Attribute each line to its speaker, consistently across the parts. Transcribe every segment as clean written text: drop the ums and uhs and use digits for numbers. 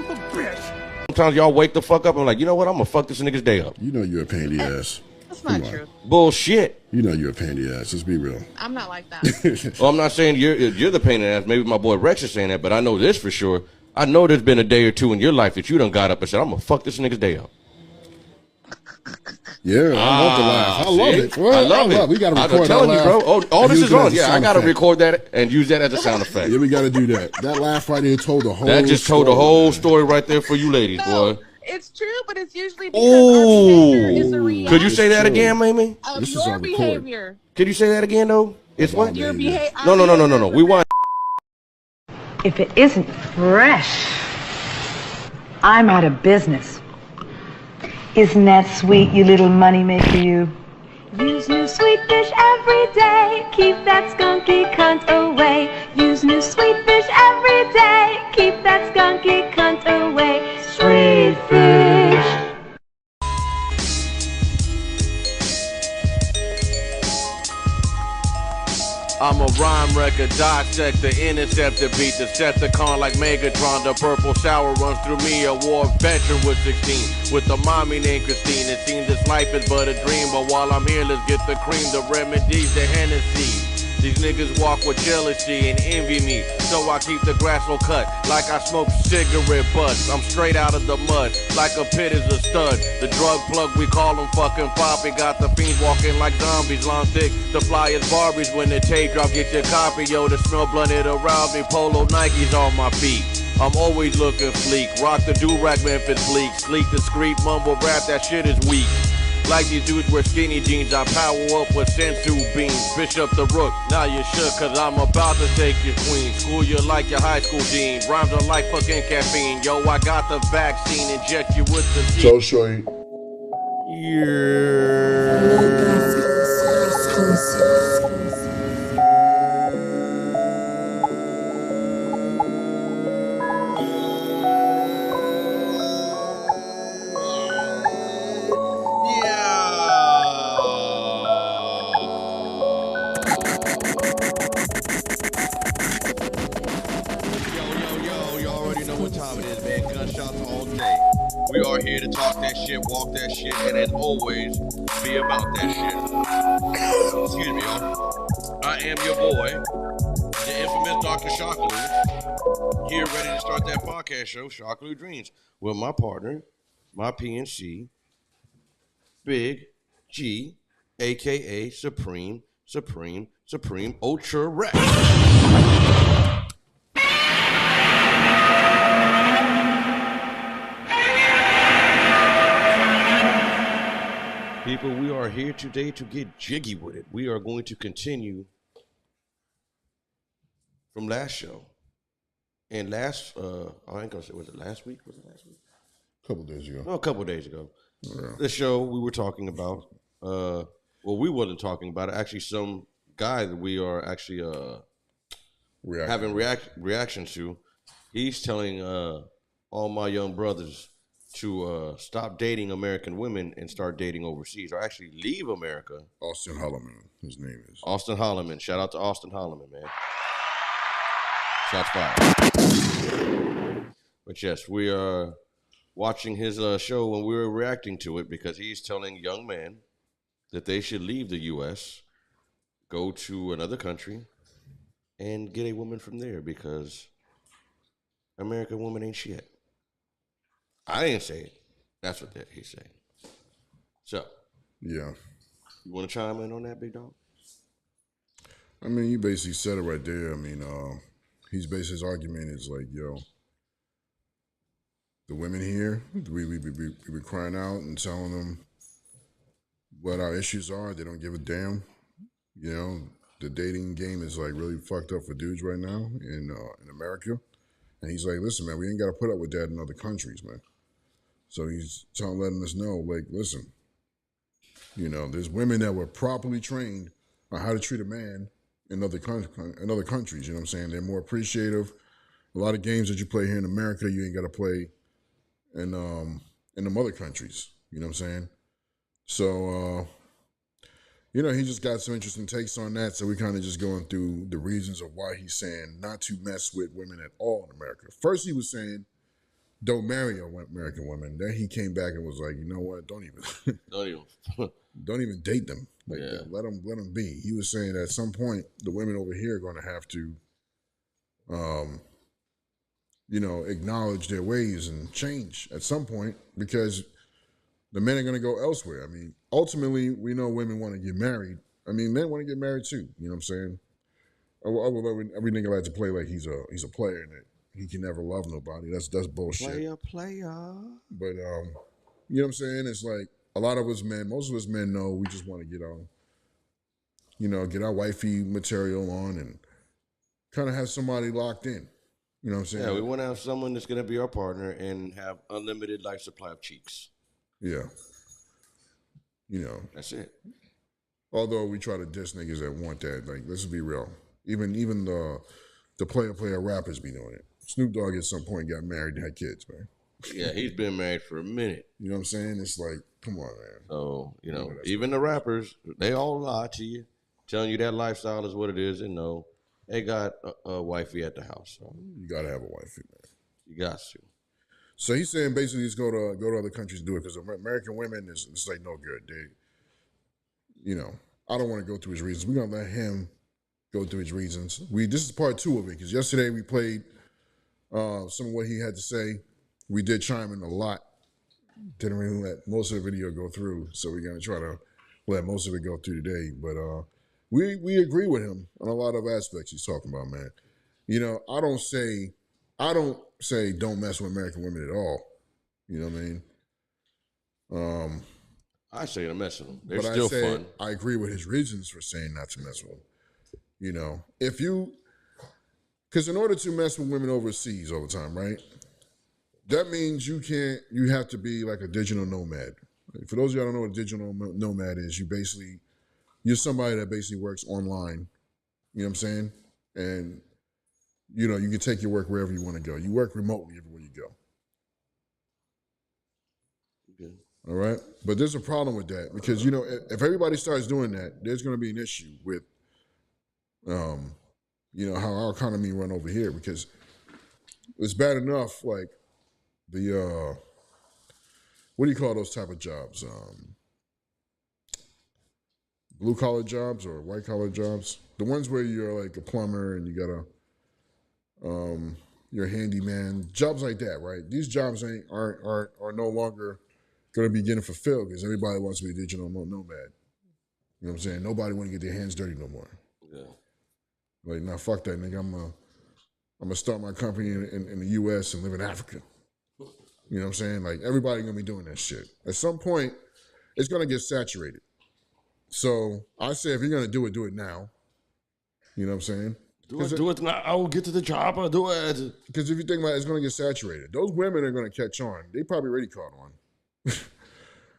Speaker 1: of a bitch.
Speaker 2: Sometimes y'all wake the fuck up and like, you know what? I'm gonna fuck this nigga's day up.
Speaker 3: You know you're a pain in the ass.
Speaker 4: That's not true.
Speaker 2: Bullshit.
Speaker 3: You know you're a pain in the ass. Let's be real.
Speaker 4: I'm not like that.
Speaker 2: Well, I'm not saying you're the pain in the ass. Maybe my boy Rex is saying that, but I know this for sure. I know there's been a day or two in your life that you done got up and said, I'm gonna fuck this nigga's day up.
Speaker 3: Yeah, I love the laugh. I love it. Well,
Speaker 2: I love it.
Speaker 3: We got to record
Speaker 2: I'm telling
Speaker 3: that
Speaker 2: you, bro.
Speaker 3: laugh.
Speaker 2: All this is on. Yeah, I got to
Speaker 3: effect.
Speaker 2: record that and use that as a sound effect.
Speaker 3: Yeah, we got to do that. That laugh right there told the whole
Speaker 2: That just told the whole story right there for you ladies, boy.
Speaker 4: It's true, but it's usually because our behavior is a reaction.
Speaker 2: Could you say that again, Mamie?
Speaker 4: Of
Speaker 3: This is
Speaker 4: your
Speaker 3: on record.
Speaker 4: behavior.
Speaker 2: Could you say that again, though? It's what?
Speaker 4: Your behavior.
Speaker 2: No. We want.
Speaker 5: If it isn't fresh, I'm out of business. Isn't that sweet, you little moneymaker, you? Use new sweet fish every day. Keep that skunky cunt away. Use new sweet fish every day. Keep that skunky cunt away. Sweet fish.
Speaker 6: I'm a rhyme record, dissect the interceptor, beat Decepticon like Megatron. The purple shower runs through me, a war veteran with 16. With a mommy named Christine, it seems this life is but a dream. But while I'm here, let's get the cream, the remedies, the Hennessy. These niggas walk with jealousy and envy me, so I keep the grass so cut, like I smoke cigarette butts. I'm straight out of the mud, like a pit is a stud. The drug plug, we call them fucking Poppy. Got the fiends walking like zombies, long thick. The flyers Barbies when the tape drop, get your copy. Yo, the smell blunted around me, polo Nikes on my feet. I'm always looking fleek, rock the do-rag Memphis bleak. Sleek, discreet, mumble rap, that shit is weak. Like these dudes wear skinny jeans, I power up with sensu beans. Bishop the Rook, now you shook, cause I'm about to take your queen. School you like your high school dean. Rhymes are like fucking caffeine. Yo, I got the vaccine, inject you with the seed.
Speaker 3: So shorty.
Speaker 6: We are here to talk that shit, walk that shit, and as always, be about that shit. Excuse me, y'all. I am your boy, the infamous Dr. Shockaloo, here ready to start that podcast show, Shockaloo Dreams, with my partner, my PNC, Big G, a.k.a. Supreme Ultra Rex. People, we are here today to get jiggy with it. We are going to continue from last show. And I ain't gonna say, was it last week?
Speaker 3: A couple days ago.
Speaker 6: No, a couple days ago.
Speaker 3: Yeah.
Speaker 6: The show we were talking about, we wasn't talking about it. Actually, some guy that we are actually having reactions to, he's telling all my young brothers to stop dating American women and start dating overseas, or actually leave America.
Speaker 3: Austin Holloman, his name is.
Speaker 6: Austin Holloman. Shout out to Austin Holloman, man. Shots fired. But yes, we are watching his show when we were reacting to it because he's telling young men that they should leave the U.S., go to another country, and get a woman from there because American woman ain't shit. I didn't say it. That's what he's saying. So,
Speaker 3: yeah.
Speaker 6: You want to chime in on that, big dog?
Speaker 3: I mean, you basically said it right there. I mean, his argument is like, yo, the women here, we be crying out and telling them what our issues are. They don't give a damn. You know, the dating game is like really fucked up for dudes right now in America. And he's like, listen, man, we ain't got to put up with that in other countries, man. So he's letting us know, like, listen, you know, there's women that were properly trained on how to treat a man in other countries. You know what I'm saying? They're more appreciative. A lot of games that you play here in America, you ain't got to play in them other countries. You know what I'm saying? So, you know, he just got some interesting takes on that. So we kind of just going through the reasons of why he's saying not to mess with women at all in America. First, he was saying don't marry American women. Then he came back and was like, you know what? Don't even
Speaker 2: Don't even.
Speaker 3: don't even date them like
Speaker 2: Yeah.
Speaker 3: that. Let them be. He was saying at some point the women over here are going to have to, acknowledge their ways and change at some point because the men are going to go elsewhere. I mean, ultimately, we know women want to get married. I mean, men want to get married too. You know what I'm saying? I would every nigga like to play like he's a player and that he can never love nobody. That's bullshit.
Speaker 2: Player.
Speaker 3: But you know what I'm saying? It's like a lot of us men, most of us men know we just want to get on, get our wifey material on and kind of have somebody locked in. You know what I'm saying?
Speaker 2: Yeah, we want to have someone that's going to be our partner and have unlimited life supply of cheeks.
Speaker 3: Yeah.
Speaker 2: That's it.
Speaker 3: Although we try to diss niggas that want that, like let's be real. Even the player rappers be doing it. Snoop Dogg at some point got married and had kids, man.
Speaker 2: Yeah, he's been married for a minute.
Speaker 3: You know what I'm saying? It's like, come on, man.
Speaker 2: So, even the rappers, they all lie to you, telling you that lifestyle is what it is, and no, they got a wifey at the house. So
Speaker 3: You gotta have a wifey, man.
Speaker 2: you got to.
Speaker 3: So he's saying basically just go to other countries and do it because American women it's like no good. I don't want to go through his reasons. We're gonna let him go through his reasons. This is part 2 of it because yesterday we played some of what he had to say. We did chime in a lot. Didn't really let most of the video go through, so we're gonna try to let most of it go through today. But we agree with him on a lot of aspects he's talking about, man. I don't say don't mess with American women at all. You know what I mean?
Speaker 2: I say to mess with them. They're
Speaker 3: But
Speaker 2: still
Speaker 3: I say
Speaker 2: fun.
Speaker 3: I agree with his reasons for saying not to mess with them. Because in order to mess with women overseas all the time, right? That means you have to be like a digital nomad. For those of you who don't know what a digital nomad is, you're somebody that basically works online. You know what I'm saying? And, you can take your work wherever you want to go. You work remotely everywhere you go.
Speaker 2: Okay.
Speaker 3: All right? But there's a problem with that because, if everybody starts doing that, there's going to be an issue with, how our economy run over here because it's bad enough, like, the what do you call those type of jobs? Blue collar jobs or white collar jobs? The ones where you're like a plumber and you got you're a handyman, jobs like that, right? These jobs are no longer going to be getting fulfilled because everybody wants to be a digital nomad. You know what I'm saying? Nobody want to get their hands dirty no more.
Speaker 2: Yeah.
Speaker 3: Like, nah, fuck that, nigga. I'm gonna start my company in the U.S. and live in Africa. You know what I'm saying? Like, everybody gonna be doing that shit. At some point, it's gonna get saturated. So I say if you're gonna do it now. You know what I'm saying?
Speaker 2: Do it now. I will get to the job. I'll do it.
Speaker 3: Because if you think about it, it's gonna get saturated. Those women are gonna catch on. They probably already caught on.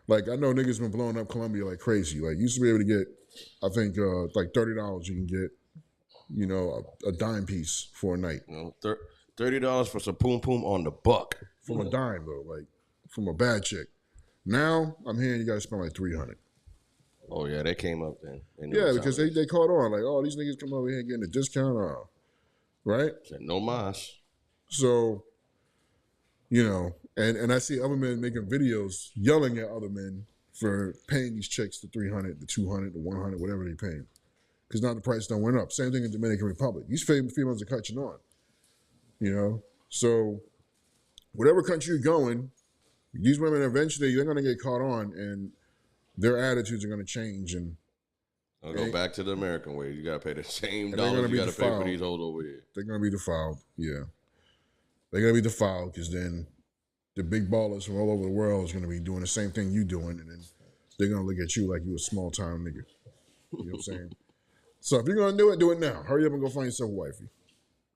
Speaker 3: Like, I know niggas been blowing up Colombia like crazy. Like, you used to be able to get, I think, like $30 you can get, a dime piece for a night.
Speaker 2: $30 for some poom poom on the buck.
Speaker 3: From a dime, though, like, from a bad chick. Now, I'm hearing you gotta spend like $300.
Speaker 2: Oh, yeah, they came up then.
Speaker 3: Yeah, because they caught on. Like, oh, these niggas come over here getting a discount. Right?
Speaker 2: Said no mas.
Speaker 3: So, and I see other men making videos yelling at other men for paying these chicks the $300, the $200, the $100, whatever they pay. Because now the price done went up. Same thing in the Dominican Republic. These females are catching on. So whatever country you're going, these women eventually they're going to get caught on, and their attitudes are going to change. And
Speaker 2: I'll go back to the American way. You got to pay the same
Speaker 3: they're gonna
Speaker 2: dollars
Speaker 3: be
Speaker 2: you got to pay for
Speaker 3: defiled.
Speaker 2: these old over here.
Speaker 3: They're going to be defiled. Yeah, they're going to be defiled because then the big ballers from all over the world is going to be doing the same thing you doing, and then they're going to look at you like you a small time nigga. You know what I'm saying? So if you're going to do it now. Hurry up and go find yourself a wifey.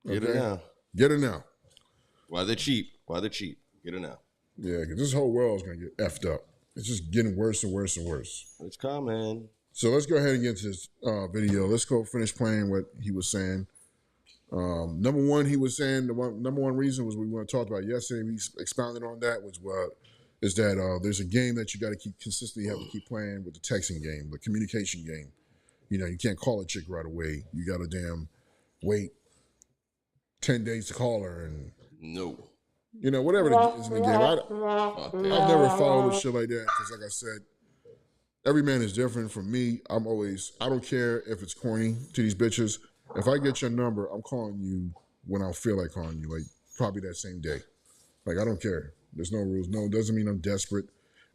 Speaker 3: Okay?
Speaker 2: Get it now.
Speaker 3: Get her now.
Speaker 2: Why they're cheap? Get it now.
Speaker 3: Yeah, because this whole world is going to get effed up. It's just getting worse and worse and worse.
Speaker 2: It's coming.
Speaker 3: So let's go ahead and get to this video. Let's go finish playing what he was saying. Number one, he was saying number one reason was we want to talk about yesterday. We expounded on that is that there's a game that you got to consistently have to keep playing with the texting game, the communication game. You can't call a chick right away. You got to wait 10 days to call her, and
Speaker 2: No.
Speaker 3: You know, whatever is in the game. I've never followed shit like that because, like I said, every man is different. From me, I don't care if it's corny to these bitches. If I get your number, I'm calling you when I feel like calling you, like probably that same day. Like, I don't care. There's no rules. No, it doesn't mean I'm desperate.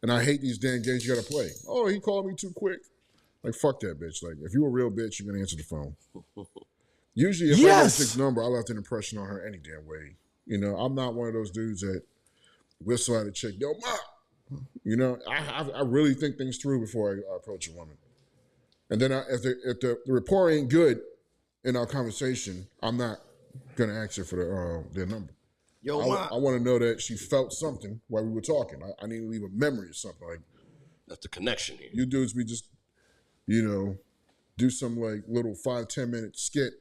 Speaker 3: And I hate these damn games you gotta play. Oh, he called me too quick. Like, fuck that bitch. Like, if you're a real bitch, you're gonna answer the phone. Usually, if I get a chick's number, I left an impression on her any damn way. You know, I'm not one of those dudes that whistle at a chick, yo, ma. You know, I really think things through before I approach a woman. And then if the rapport ain't good in our conversation, I'm not gonna ask her for their number.
Speaker 2: Yo,
Speaker 3: I want to know that she felt something while we were talking. I need to leave a memory or something. Like,
Speaker 2: that's the connection here.
Speaker 3: You dudes, we just, you know, do some like little 5-10 minute skit,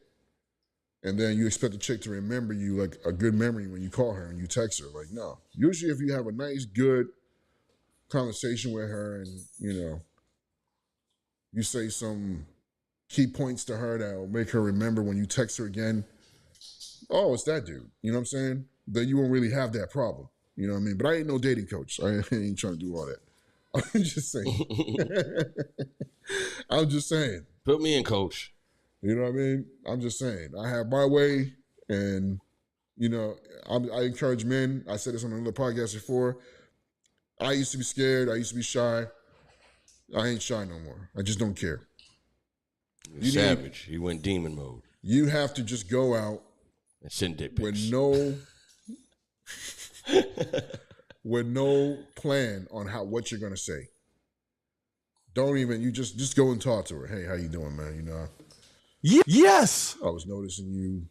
Speaker 3: and then you expect the chick to remember you like a good memory when you call her and you text her. Like, no. Usually, if you have a nice, good conversation with her, and you know, you say some key points to her that will make her remember when you text her again. Oh, it's that dude. You know what I'm saying? Then you won't really have that problem. You know what I mean? But I ain't no dating coach. I ain't trying to do all that. I'm just saying. I'm just saying.
Speaker 2: Put me in, coach.
Speaker 3: You know what I mean? I'm just saying. I have my way, and, you know, I encourage men. I said this on another podcast before. I used to be scared. I used to be shy. I ain't shy no more. I just don't care.
Speaker 2: You're savage. You went demon mode.
Speaker 3: You have to just go out
Speaker 2: and send dick pics.
Speaker 3: With no plan on what you're gonna say. Don't even, you just go and talk to her. Hey, how you doing, man? You know.
Speaker 1: Yes.
Speaker 3: I was noticing you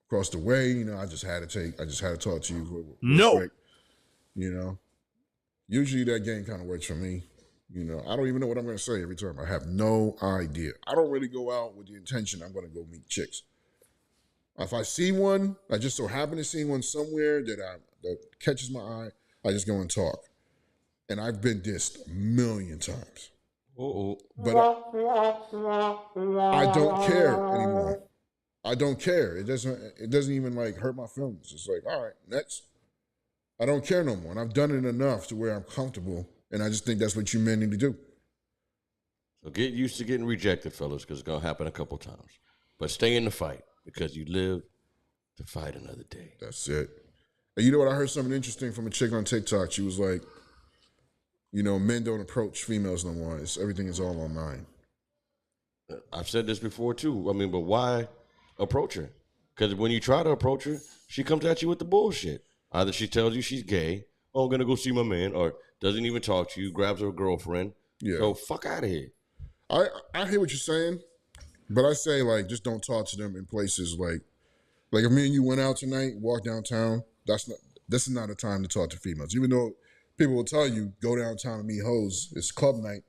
Speaker 3: across the way. You know, I just had to talk to you.
Speaker 1: No.
Speaker 3: Quick, you know. Usually that game kind of works for me. You know, I don't even know what I'm going to say every time. I have no idea. I don't really go out with the intention I'm going to go meet chicks. If I see one, I just so happen to see one somewhere that catches my eye, I just go and talk. And I've been dissed a million times. But I don't care anymore. I don't care. It doesn't even like hurt my feelings. It's like, all right, next. I don't care no more. And I've done it enough to where I'm comfortable. And I just think that's what you men need to do.
Speaker 2: So get used to getting rejected, fellas, because it's going to happen a couple times. But stay in the fight, because you live to fight another day.
Speaker 3: That's it. And you know what? I heard something interesting from a chick on TikTok. She was like, you know, men don't approach females no more. Everything is all online.
Speaker 2: I've said this before, too. I mean, but why approach her? Because when you try to approach her, she comes at you with the bullshit. Either she tells you she's gay, oh, I'm going to go see my man, or doesn't even talk to you, grabs her girlfriend. Yeah. So fuck out of here.
Speaker 3: I hear what you're saying, but I say, like, just don't talk to them in places like if me and you went out tonight, walk downtown, this is not a time to talk to females. Even though people will tell you, go downtown and meet hoes, it's club night.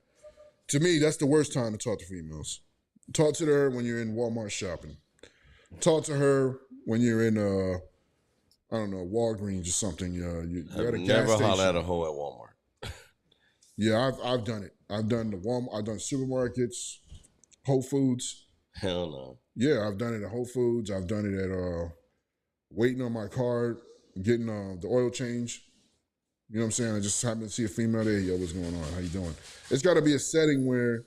Speaker 3: To me, that's the worst time to talk to females. Talk to her when you're in Walmart shopping. Talk to her when you're in, I don't know, Walgreens or something. You're at a gas station.
Speaker 2: Never holler at a hoe at Walmart.
Speaker 3: Yeah, I've done it. I've done the Walmart. I've done supermarkets, Whole Foods.
Speaker 2: Hell no.
Speaker 3: Yeah, I've done it at Whole Foods. I've done it at waiting on my car, getting the oil change. You know what I'm saying? I just happen to see a female there. Yo, what's going on? How you doing? It's got to be a setting where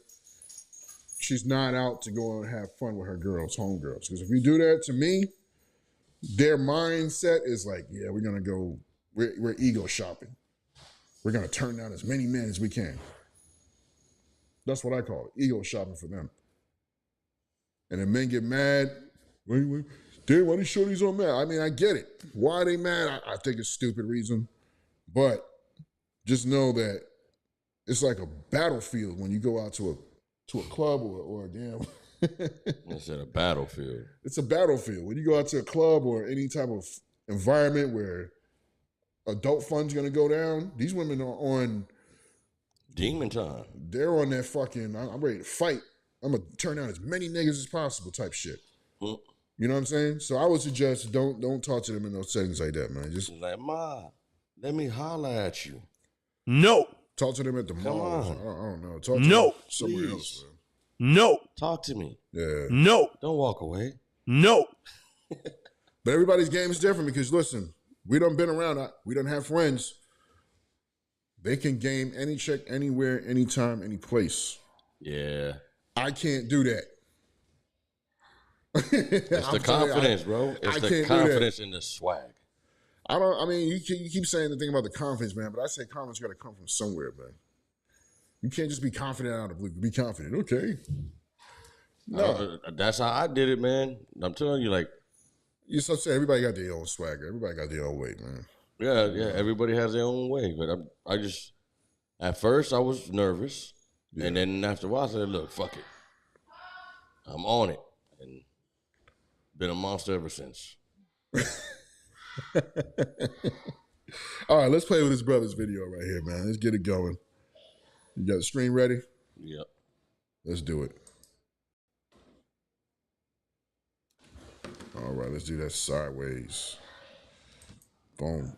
Speaker 3: she's not out to go and have fun with her girls, homegirls. Because if you do that, to me, their mindset is like, yeah, we're gonna go. We're ego shopping. We're gonna turn down as many men as we can. That's what I call it, ego shopping for them. And then men get mad. Wait, damn, why these shorties all mad? I mean, I get it. Why are they mad? I think it's a stupid reason. But just know that it's like a battlefield when you go out to a club or a damn.
Speaker 2: It's at a battlefield.
Speaker 3: It's a battlefield. When you go out to a club or any type of environment where adult fun's gonna go down, these women are on
Speaker 2: demon time.
Speaker 3: They're on that fucking, I'm ready to fight. I'm gonna turn down as many niggas as possible type shit. You know what I'm saying? So I would suggest don't talk to them in those settings like that, man. Just
Speaker 2: like, ma, let me holler at you.
Speaker 1: No.
Speaker 3: Talk to them at the mall. I don't know. Talk to them somewhere else, man.
Speaker 1: No.
Speaker 2: Talk to me.
Speaker 3: Yeah.
Speaker 1: No.
Speaker 2: Don't walk away.
Speaker 1: No.
Speaker 3: But everybody's game is different because, listen, We done been around. We done have friends. They can game any chick, anywhere, anytime, any place.
Speaker 2: Yeah.
Speaker 3: I can't do that.
Speaker 2: It's the confidence, bro. It's the confidence and the swag.
Speaker 3: You keep saying the thing about the confidence, man, but I say confidence got to come from somewhere, man. You can't just be confident out of the blue. Be confident, okay? No.
Speaker 2: That's how I did it, man. I'm telling you, like.
Speaker 3: You so say everybody got their own swagger. Everybody got their own way, man.
Speaker 2: Yeah. Everybody has their own way. But I just, at first, I was nervous. Yeah. And then after a while, I said, look, fuck it. I'm on it. And been a monster ever since.
Speaker 3: All right, let's play with his brother's video right here, man. Let's get it going. You got the screen ready?
Speaker 2: Yep.
Speaker 3: Let's do it. All right, let's do that sideways. Boom.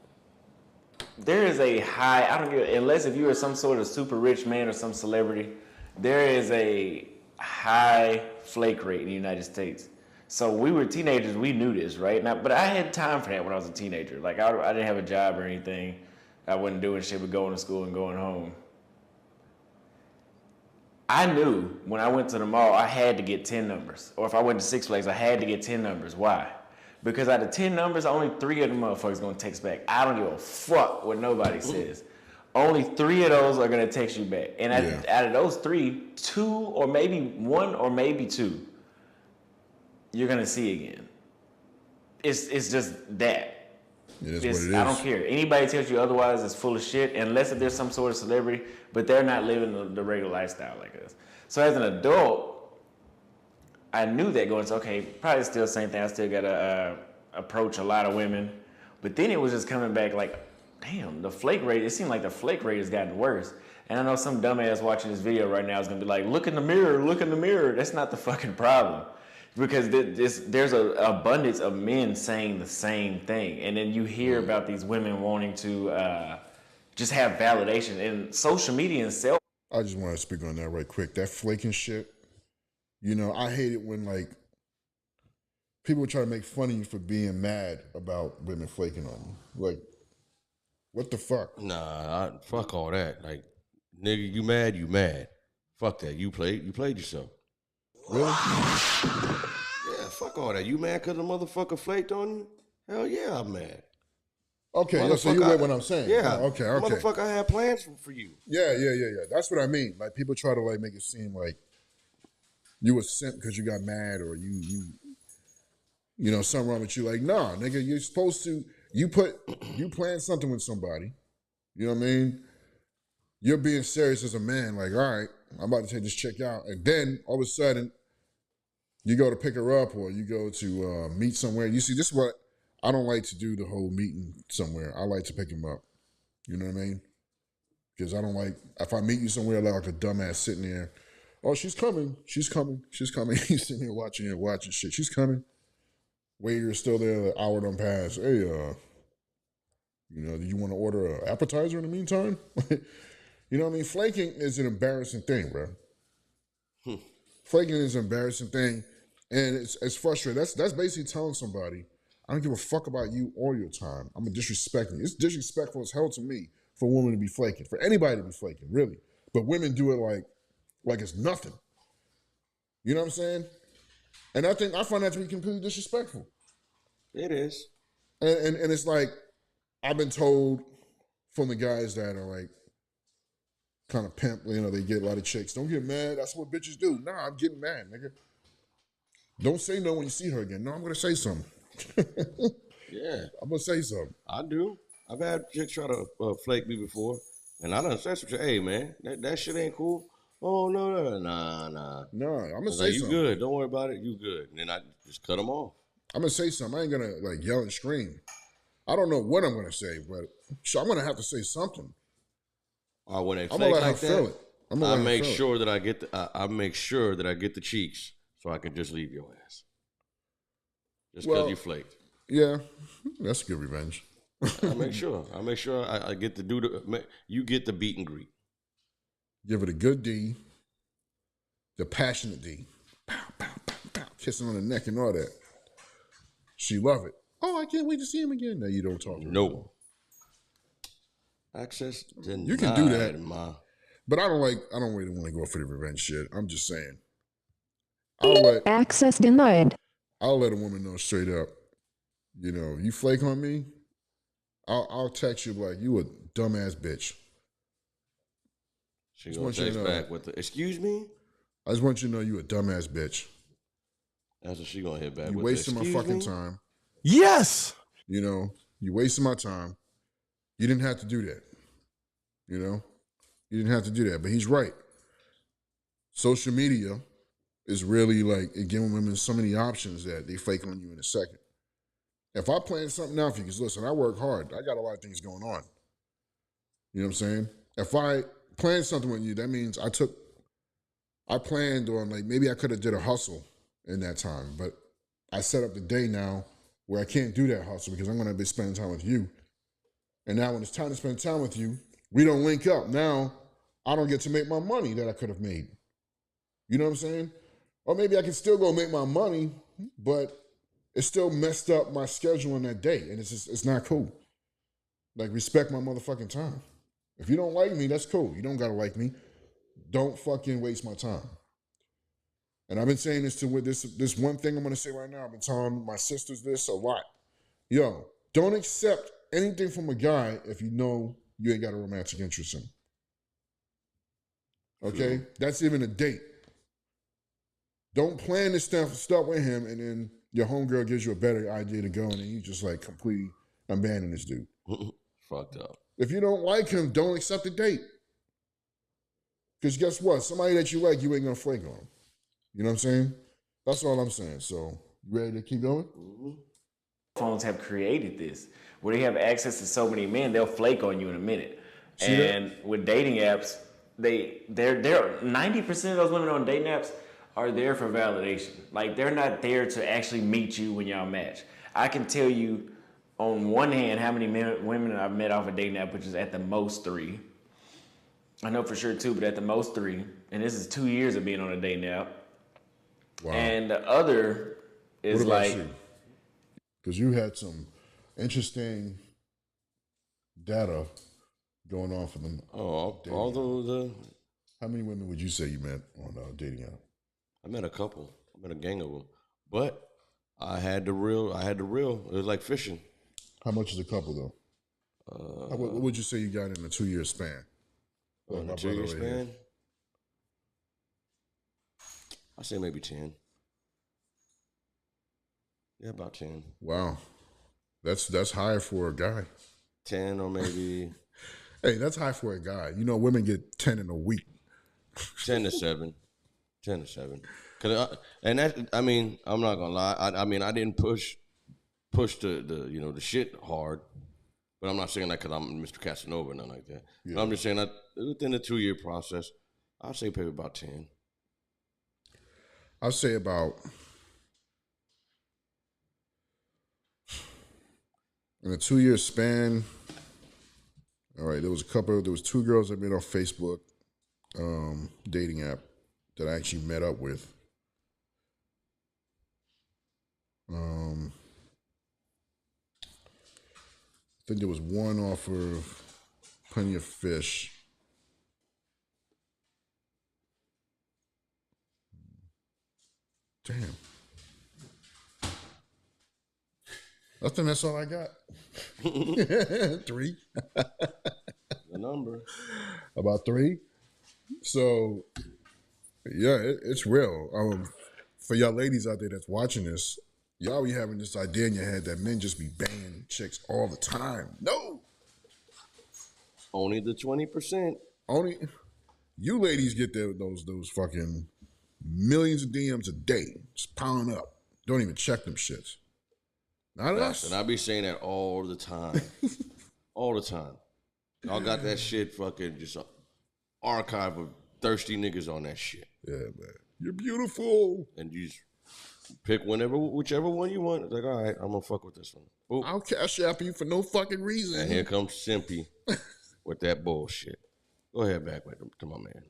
Speaker 7: There is a high, I don't give, unless if you are some sort of super rich man or some celebrity, there is a high flake rate in the United States. So we were teenagers, we knew this, right? Now, but I had time for that when I was a teenager. Like I didn't have a job or anything. I wasn't doing shit but going to school and going home. I knew when I went to the mall, I had to get 10 numbers. Or if I went to Six Flags, I had to get 10 numbers. Why? Because out of 10 numbers, only 3 of the motherfuckers gonna text back. I don't give a fuck what nobody says. Only 3 of those are gonna text you back. And out of those 3, 2 or maybe 1 or maybe 2, you're gonna see again. It's just that.
Speaker 3: It is what it is.
Speaker 7: I don't care. Anybody tells you otherwise is full of shit, unless if there's some sort of celebrity, but they're not living the regular lifestyle like us. So as an adult, I knew that going, so okay, probably still the same thing. I still gotta approach a lot of women. But then it was just coming back like, damn, the flake rate, it seemed like the flake rate has gotten worse. And I know some dumbass watching this video right now is gonna be like, look in the mirror, look in the mirror. That's not the fucking problem. Because there's an abundance of men saying the same thing. And then you hear about these women wanting to just have validation. And social media and self.
Speaker 3: I just want to speak on that right quick. That flaking shit, you know, I hate it when, like, people try to make fun of you for being mad about women flaking on you. Like, what the fuck?
Speaker 2: Nah, fuck all that. Like, nigga, you mad, you mad. Fuck that. You played yourself.
Speaker 3: Really?
Speaker 2: Yeah, fuck all that. You mad because the motherfucker flaked on you? Hell yeah, I'm mad.
Speaker 3: Okay, so you get what I'm saying.
Speaker 2: Yeah.
Speaker 3: Okay.
Speaker 2: Motherfucker, I had plans for you.
Speaker 3: Yeah. That's what I mean. Like, people try to, like, make it seem like you a simp because you got mad or you know, something wrong with you. Like, nah, nigga, you're supposed to, you plan something with somebody. You know what I mean? You're being serious as a man. Like, all right, I'm about to take this chick out. And then, all of a sudden, you go to pick her up or you go to meet somewhere. You see, this is what, I don't like to do the whole meeting somewhere. I like to pick him up. You know what I mean? Because I don't like, if I meet you somewhere, I like a dumbass sitting there. Oh, she's coming. He's sitting here watching shit. She's coming. Waiter's still there, the hour done passed. Hey, you know, do you want to order an appetizer in the meantime? You know what I mean? Flaking is an embarrassing thing, bro. Flaking is an embarrassing thing, and it's frustrating. That's basically telling somebody, I don't give a fuck about you or your time. I'm disrespecting you. It's disrespectful as hell to me for a woman to be flaking, for anybody to be flaking, really. But women do it like it's nothing. You know what I'm saying? And I find that to be completely disrespectful.
Speaker 2: It is.
Speaker 3: And it's like, I've been told from the guys that are like kind of pimp, you know, they get a lot of chicks. Don't get mad. That's what bitches do. Nah, I'm getting mad, nigga. Don't say no when you see her again. No, I'm going to say something.
Speaker 2: Yeah.
Speaker 3: I'm going to say something.
Speaker 2: I do. I've had chicks try to flake me before. And I done said some shit. Hey, man, that shit ain't cool. Oh, no. Nah.
Speaker 3: No, I'm going to say
Speaker 2: like, you
Speaker 3: something.
Speaker 2: You good. Don't worry about it. You good. And then I just cut them off.
Speaker 3: I'm going to say something. I ain't going to, like, yell and scream. I don't know what I'm going to say, but I'm going to have to say something.
Speaker 2: When they
Speaker 3: I'm
Speaker 2: flake
Speaker 3: gonna let
Speaker 2: like
Speaker 3: her feel
Speaker 2: that,
Speaker 3: it. I make
Speaker 2: sure that I get the cheeks so I can just leave your ass. Just because you flaked.
Speaker 3: Yeah, that's good revenge.
Speaker 2: I make sure I get to do you get the beat and greet.
Speaker 3: Give it a good D, the passionate D. Pow, pow, pow, pow. Kissing on the neck and all that. She love it. Oh, I can't wait to see him again. No, you don't talk to him.
Speaker 2: No. Access denied.
Speaker 3: You can do that.
Speaker 2: Ma.
Speaker 3: But I don't really want to go for the revenge shit. I'm just saying. I'll let
Speaker 8: Access denied.
Speaker 3: a woman know straight up. You know, you flake on me, I'll text you like, you a dumbass bitch.
Speaker 2: She gonna text back with the, excuse me?
Speaker 3: I just want you to know you a dumbass bitch.
Speaker 2: That's what she gonna hit back
Speaker 3: You
Speaker 2: with.
Speaker 3: wasting my fucking time.
Speaker 1: Yes.
Speaker 3: You know, you wasting my time. You didn't have to do that. You know? You didn't have to do that. But he's right. Social media is really like it giving women so many options that they fake on you in a second. If I plan something out for you, because listen, I work hard. I got a lot of things going on. You know what I'm saying? If I plan something with you, that means I planned on, like, maybe I could have did a hustle in that time, but I set up the day now where I can't do that hustle because I'm going to be spending time with you. And now when it's time to spend time with you, we don't link up. Now I don't get to make my money that I could have made. You know what I'm saying? Or maybe I can still go make my money, but it still messed up my schedule in that day. And it's not cool. Like, respect my motherfucking time. If you don't like me, that's cool. You don't got to like me. Don't fucking waste my time. And I've been saying this to this one thing I'm going to say right now. I've been telling my sisters this a lot. Yo, don't accept anything from a guy if you know you ain't got a romantic interest in him. Okay? That's even a date. Don't plan this stuff with him and then your homegirl gives you a better idea to go and then you just like completely abandon this dude.
Speaker 2: Fucked up.
Speaker 3: If you don't like him, don't accept the date. Because guess what? Somebody that you like, you ain't going to flake on. You know what I'm saying? That's all I'm saying. So, you ready to keep going?
Speaker 7: Phones have created this where they have access to so many men, they'll flake on you in a minute.
Speaker 3: See
Speaker 7: and
Speaker 3: that?
Speaker 7: with dating apps, they're 90% of those women on dating apps are there for validation. Like, they're not there to actually meet you when y'all match. I can tell you on one hand how many women I've met off a dating app, which is at the most 3. I know for sure 2, but at the most 3. And this is 2 years of being on a dating app.
Speaker 3: Wow.
Speaker 7: And the other is
Speaker 3: What about
Speaker 7: like,
Speaker 3: you? Because you had some interesting data going on for them.
Speaker 2: Although
Speaker 3: How many women would you say you met on a dating app?
Speaker 2: I met a couple. I met a gang of them. But I had the real. It was like fishing.
Speaker 3: How much is a couple, though? What would you say you got in a 2-year span?
Speaker 2: In a 2-year span? I say maybe 10. Yeah, about 10.
Speaker 3: Wow. That's high for a guy.
Speaker 2: 10 or maybe...
Speaker 3: Hey, that's high for a guy. You know, women get 10 in a week.
Speaker 2: 10 to 7. 10 to 7. I'm not gonna lie. I didn't push the shit hard, but I'm not saying that because I'm Mr. Casanova or nothing like that. Yeah. I'm just saying that within the 2-year process, I'd say maybe about 10.
Speaker 3: I'd say about, in a 2-year span, all right, there was 2 girls I met on Facebook, dating app that I actually met up with. I think there was one off of Plenty of Fish. Damn. I think that's all I got. 3.
Speaker 2: The number.
Speaker 3: About 3. So, yeah, it's real. For y'all ladies out there that's watching this, y'all be having this idea in your head that men just be banging chicks all the time. No.
Speaker 2: Only the 20%.
Speaker 3: Only you ladies get those fucking millions of DMs a day, just piling up. Don't even check them shits. Not us.
Speaker 2: And I be saying that all the time. All the time. Y'all got that shit fucking just an archive of thirsty niggas on that shit.
Speaker 3: Yeah, man. You're beautiful.
Speaker 2: And you just pick whichever one you want. It's like, all right, I'm gonna fuck with this one. Boop.
Speaker 3: I'll cash app you for no fucking reason.
Speaker 2: And here comes Simpy with that bullshit. Go ahead, back to my man.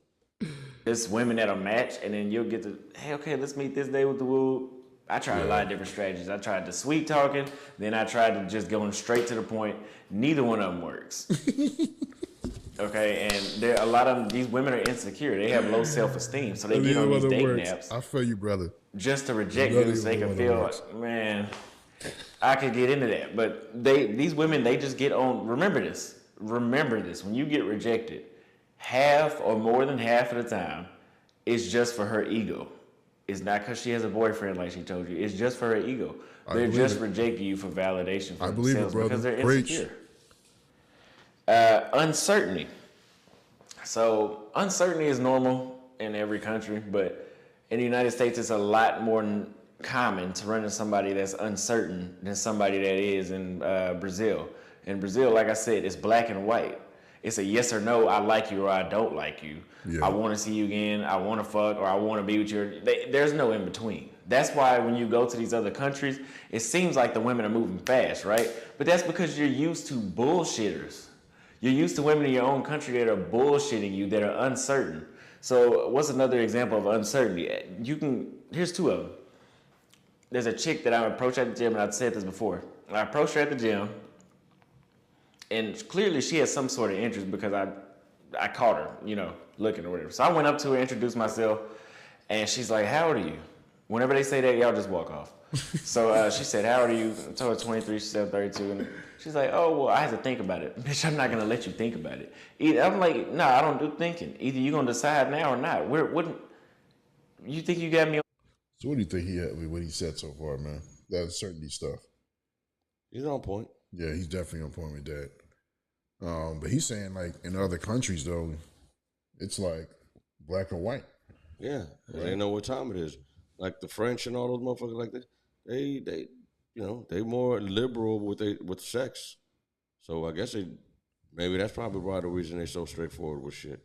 Speaker 7: there's women that'll match, and then you'll get to, hey, okay, let's meet this day with the woo. I tried a lot of different strategies. I tried the sweet talking, then I tried to just going straight to the point. Neither one of them works. Okay, and there a lot of these women are insecure. They have low self-esteem, so they get on these dating apps.
Speaker 3: I feel you, brother.
Speaker 7: Just to reject dudes so they can feel, man, I could get into that. But these women, they just get on. Remember this. When you get rejected, half or more than half of the time, it's just for her ego. It's not because she has a boyfriend like she told you. It's just for her ego. They're just rejecting you for validation for themselves because they're insecure. Uncertainty. So uncertainty is normal in every country, but in the United States, it's a lot more common to run into somebody that's uncertain than somebody that is in Brazil. In Brazil, like I said, it's black and white. It's a yes or no, I like you or I don't like you. Yeah. I want to see you again, I want to fuck, or I want to be with you. There's no in between. That's why when you go to these other countries, it seems like the women are moving fast, right? But that's because you're used to bullshitters. You're used to women in your own country that are bullshitting you, that are uncertain. So what's another example of uncertainty? Here's two of them. There's a chick that I approached at the gym, and I've said this before. I approached her at the gym, and clearly she has some sort of interest because I caught her, looking or whatever. So I went up to her, introduced myself, and she's like, how old are you? Whenever they say that, y'all just walk off. So she said, how old are you? I told her 23, she said 32. And she's like, oh, well, I had to think about it. Bitch, I'm not going to let you think about it. I'm like, no, I don't do thinking. Either you're going to decide now or not. You think you got me on?
Speaker 3: So what do you think he had with what he said so far, man? That uncertainty stuff.
Speaker 2: He's on point.
Speaker 3: Yeah, he's definitely on point with that. But he's saying, like, in other countries, though, it's like black or white.
Speaker 2: Yeah, right? They know what time it is. Like the French and all those motherfuckers like that, they more liberal with sex. So I guess maybe that's probably why the reason they're so straightforward with shit.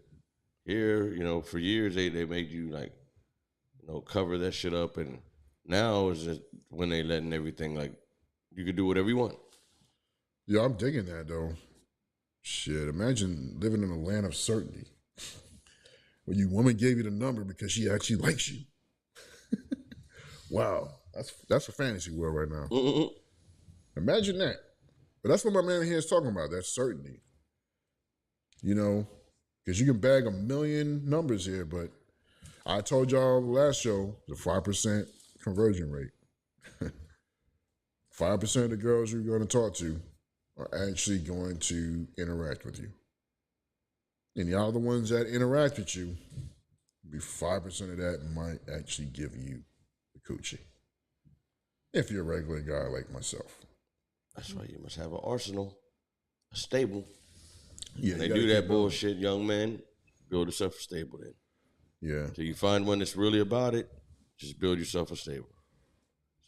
Speaker 2: Here, for years they made you like, cover that shit up, and now is just when they letting everything like you can do whatever you want.
Speaker 3: Yeah, I'm digging that though. Shit, imagine living in a land of certainty. When your woman gave you the number because she actually likes you. Wow, that's a fantasy world right now.
Speaker 2: Mm-mm.
Speaker 3: Imagine that. But that's what my man here is talking about. That's certainty. Because you can bag a million numbers here, but I told y'all last show the 5% conversion rate. 5% of the girls you're going to talk to are actually going to interact with you. And the other ones that interact with you, maybe 5% of that might actually give you the coochie. If you're a regular guy like myself.
Speaker 2: That's why you must have an arsenal, a stable.
Speaker 3: Yeah,
Speaker 2: when they do that bullshit, young man, build yourself a stable then.
Speaker 3: Yeah.
Speaker 2: Till you find one that's really about it, just build yourself a stable.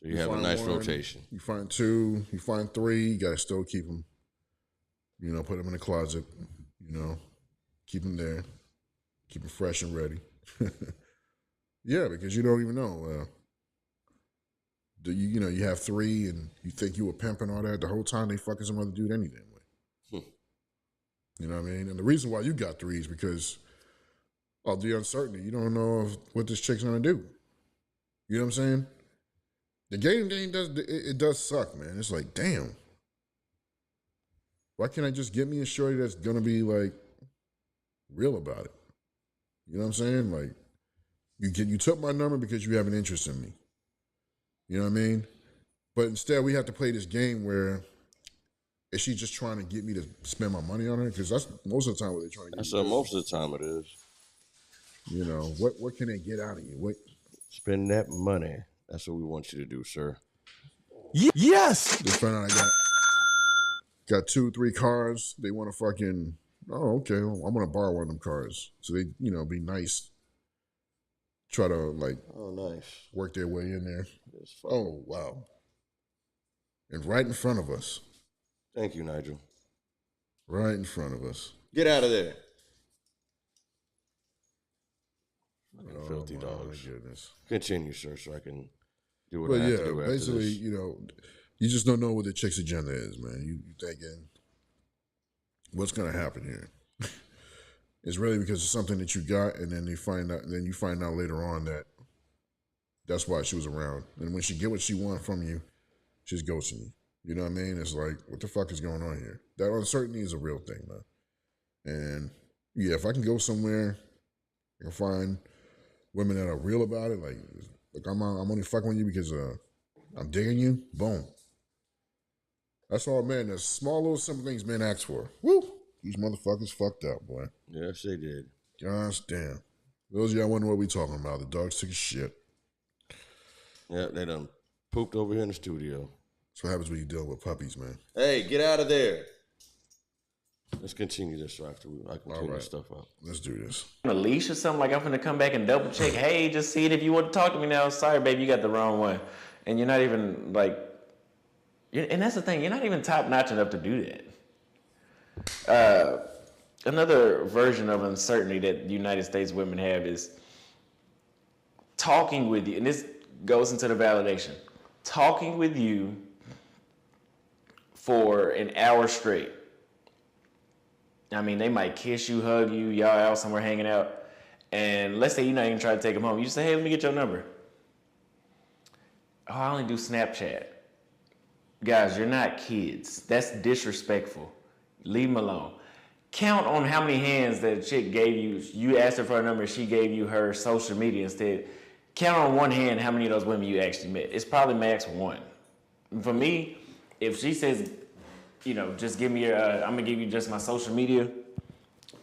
Speaker 2: So you have a nice rotation.
Speaker 3: You find two, you find three, you got to still keep them, put them in the closet, keep them there, keep them fresh and ready. Yeah, because you don't even know. You have three and you think you were pimping all that. The whole time they fucking some other dude any damn way. You know what I mean? And the reason why you got three is because of the uncertainty. You don't know what this chick's gonna do. You know what I'm saying? The game does suck, man. It's like, damn. Why can't I just get me a shorty that's gonna be like real about it? You know what I'm saying? Like, you took my number because you have an interest in me. You know what I mean? But instead, we have to play this game where is she just trying to get me to spend my money on her? Because that's most of the time what they're trying to get.
Speaker 2: That's most of the time it is.
Speaker 3: What can they get out of you?
Speaker 2: Spend that money. That's what we want you to do, sir.
Speaker 1: Yes.
Speaker 3: They find out I got 2-3 cars. They want to fucking. Oh, okay. Well, I'm gonna borrow one of them cars. So they, be nice. Try to
Speaker 2: nice.
Speaker 3: Work their way in there. Oh, wow. And right in front of us.
Speaker 2: Thank you, Nigel.
Speaker 3: Right in front of us.
Speaker 2: Get out of there.
Speaker 3: Oh,
Speaker 2: filthy dogs.
Speaker 3: My goodness.
Speaker 2: Continue, sir, so I can do what I have to do after
Speaker 3: basically,
Speaker 2: this.
Speaker 3: you just don't know what the chick's agenda is, man. You thinking, what's gonna happen here? It's really because it's something that you got, and then you find out later on that That's why she was around. And when she get what she wants from you, she's ghosting you. You know what I mean? It's like, what the fuck is going on here? That uncertainty is a real thing, man. And yeah, if I can go somewhere and find women that are real about it, like I'm only fucking with you because I'm digging you, boom. That's all, man. There's small little simple things men ask for. Woo! These motherfuckers fucked up, boy.
Speaker 2: Yes, they did.
Speaker 3: Gosh damn. Those of y'all wondering what we talking about. The dogs took a shit.
Speaker 2: Yeah, they done pooped over here in the studio.
Speaker 3: That's what happens when you deal with puppies, man.
Speaker 2: Hey, get out of there. Let's continue this so after I can clean this stuff up.
Speaker 3: Let's do this.
Speaker 7: A leash or something, like I'm gonna come back and double check. Hey, just see it if you want to talk to me now. Sorry, babe, you got the wrong one. And you're not even like, and that's the thing, you're not even top notch enough to do that. Another version of uncertainty that United States women have is talking with you, and this goes into the validation. Talking with you for an hour straight. I mean, they might kiss you, hug you, y'all out somewhere hanging out, and let's say you're not even trying to take them home. You just say, hey, let me get your number. Oh, I only do Snapchat. Guys, you're not kids. That's disrespectful. Leave them alone. Count on how many hands that a chick gave you. You asked her for a number, she gave you her social media instead. Count on one hand how many of those women you actually met. It's probably max one. For me, if she says, just give me your, I'm gonna give you just my social media,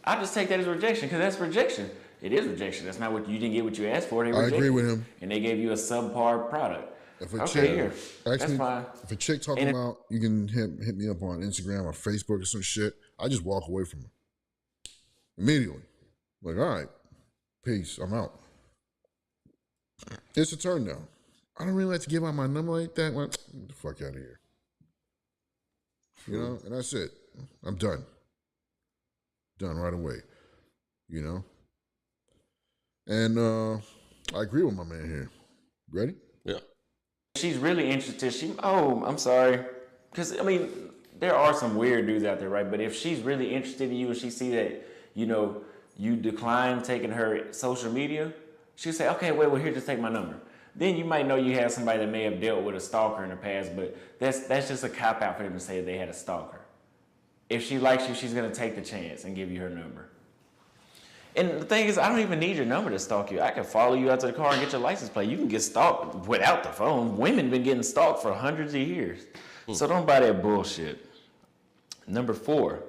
Speaker 7: I just take that as rejection, because that's rejection. It is rejection. That's not what you didn't get what you asked for. They
Speaker 3: I agree with him.
Speaker 7: And they gave you a subpar product.
Speaker 3: If a
Speaker 7: Okay,
Speaker 3: chick,
Speaker 7: here. That's fine.
Speaker 3: If a chick talking about, you can hit me up on Instagram or Facebook or some shit, I just walk away from her. Immediately. Like, all right, peace, I'm out. It's a turn down. I don't really like to give out my number like that. Well, get the fuck out of here. And that's it. I'm done. Done right away. And I agree with my man here. Ready?
Speaker 2: Yeah.
Speaker 7: She's really interested. I'm sorry. Because, there are some weird dudes out there, right? But if she's really interested in you and she see that, you decline taking her social media, she'll say, okay, well, here, just take my number. Then you might know you have somebody that may have dealt with a stalker in the past, but that's just a cop-out for them to say they had a stalker. If she likes you, she's going to take the chance and give you her number. And the thing is, I don't even need your number to stalk you. I can follow you out to the car and get your license plate. You can get stalked without the phone. Women been getting stalked for hundreds of years. So don't buy that bullshit. Number 4,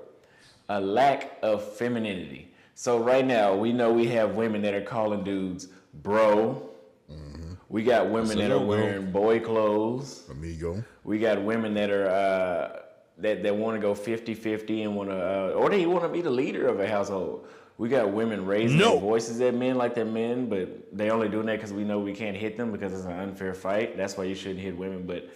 Speaker 7: a lack of femininity. So right now, we know we have women that are calling dudes bro. Mm-hmm. We got women that are wearing boy clothes.
Speaker 3: Amigo.
Speaker 7: We got women that are that want to go 50-50 and want to, or they want to be the leader of a household. We got women raising their voices at men like they're men, but they only doing that because we know we can't hit them because it's an unfair fight. That's why you shouldn't hit women. But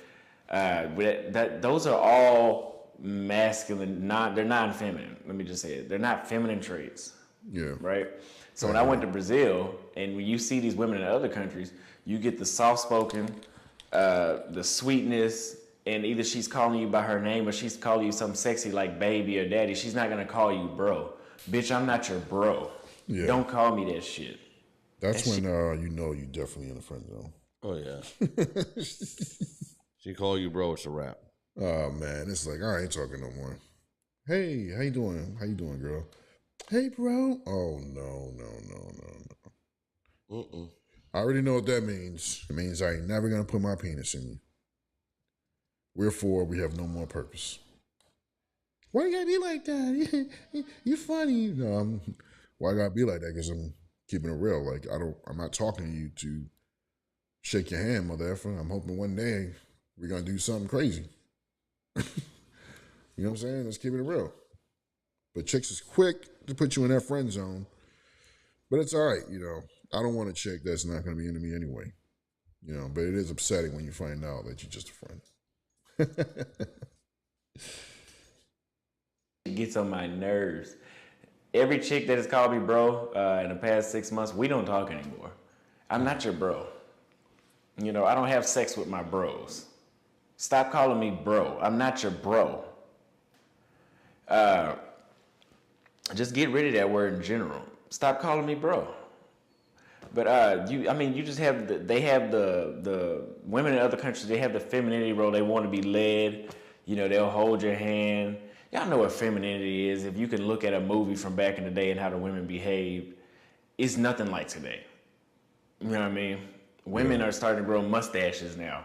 Speaker 7: those are all masculine, they're non-feminine. Let me just say it. They're not feminine traits.
Speaker 3: Yeah.
Speaker 7: Right? So when I went to Brazil, and when you see these women in other countries, you get the soft-spoken, the sweetness, and either she's calling you by her name or she's calling you something sexy like baby or daddy. She's not going to call you bro. Bitch, I'm not your bro. Yeah. Don't call me that shit.
Speaker 3: That's when you definitely in the friend zone.
Speaker 2: Oh, yeah. She call you bro, it's a wrap.
Speaker 3: Oh, man. It's like, I ain't talking no more. Hey, how you doing? How you doing, girl? Hey, bro. Oh, no. I already know what that means. It means I ain't never going to put my penis in you. Wherefore, we have no more purpose. Why you gotta be like that? You funny. No, why I gotta be like that? Because I'm keeping it real. Like, I'm not talking to you to shake your hand, mother effer. I'm hoping one day we're gonna do something crazy. You know what I'm saying? Let's keep it real. But chicks is quick to put you in that friend zone. But it's all right, I don't want a chick that's not gonna be into me anyway. But it is upsetting when you find out that you're just a friend.
Speaker 7: It gets on my nerves. Every chick that has called me bro in the past 6 months, we don't talk anymore. I'm not your bro. I don't have sex with my bros. Stop calling me bro. I'm not your bro. Just get rid of that word in general. Stop calling me bro. But you just have they have the women in other countries. They have the femininity role. They want to be led. You know, they'll hold your hand. Y'all know what femininity is. If you can look at a movie from back in the day and how the women behaved, it's nothing like today. You know what I mean? Women are starting to grow mustaches now.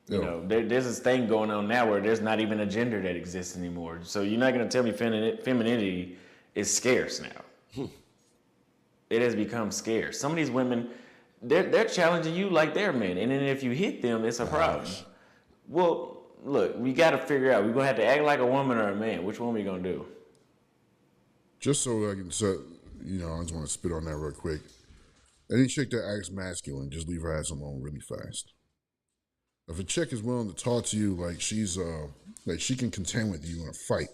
Speaker 7: You know, there's this thing going on now where there's not even a gender that exists anymore. So you're not going to tell me femininity is scarce now. It has become scarce. Some of these women, they're challenging you like they're men, and then if you hit them, it's a problem. Well, look, we got to figure out. We're gonna have to act like a woman or a man. Which one we gonna do?
Speaker 3: Just so I can say, I just want to spit on that real quick. Any chick that acts masculine, just leave her ass alone really fast. If a chick is willing to talk to you like she's like she can contend with you in a fight,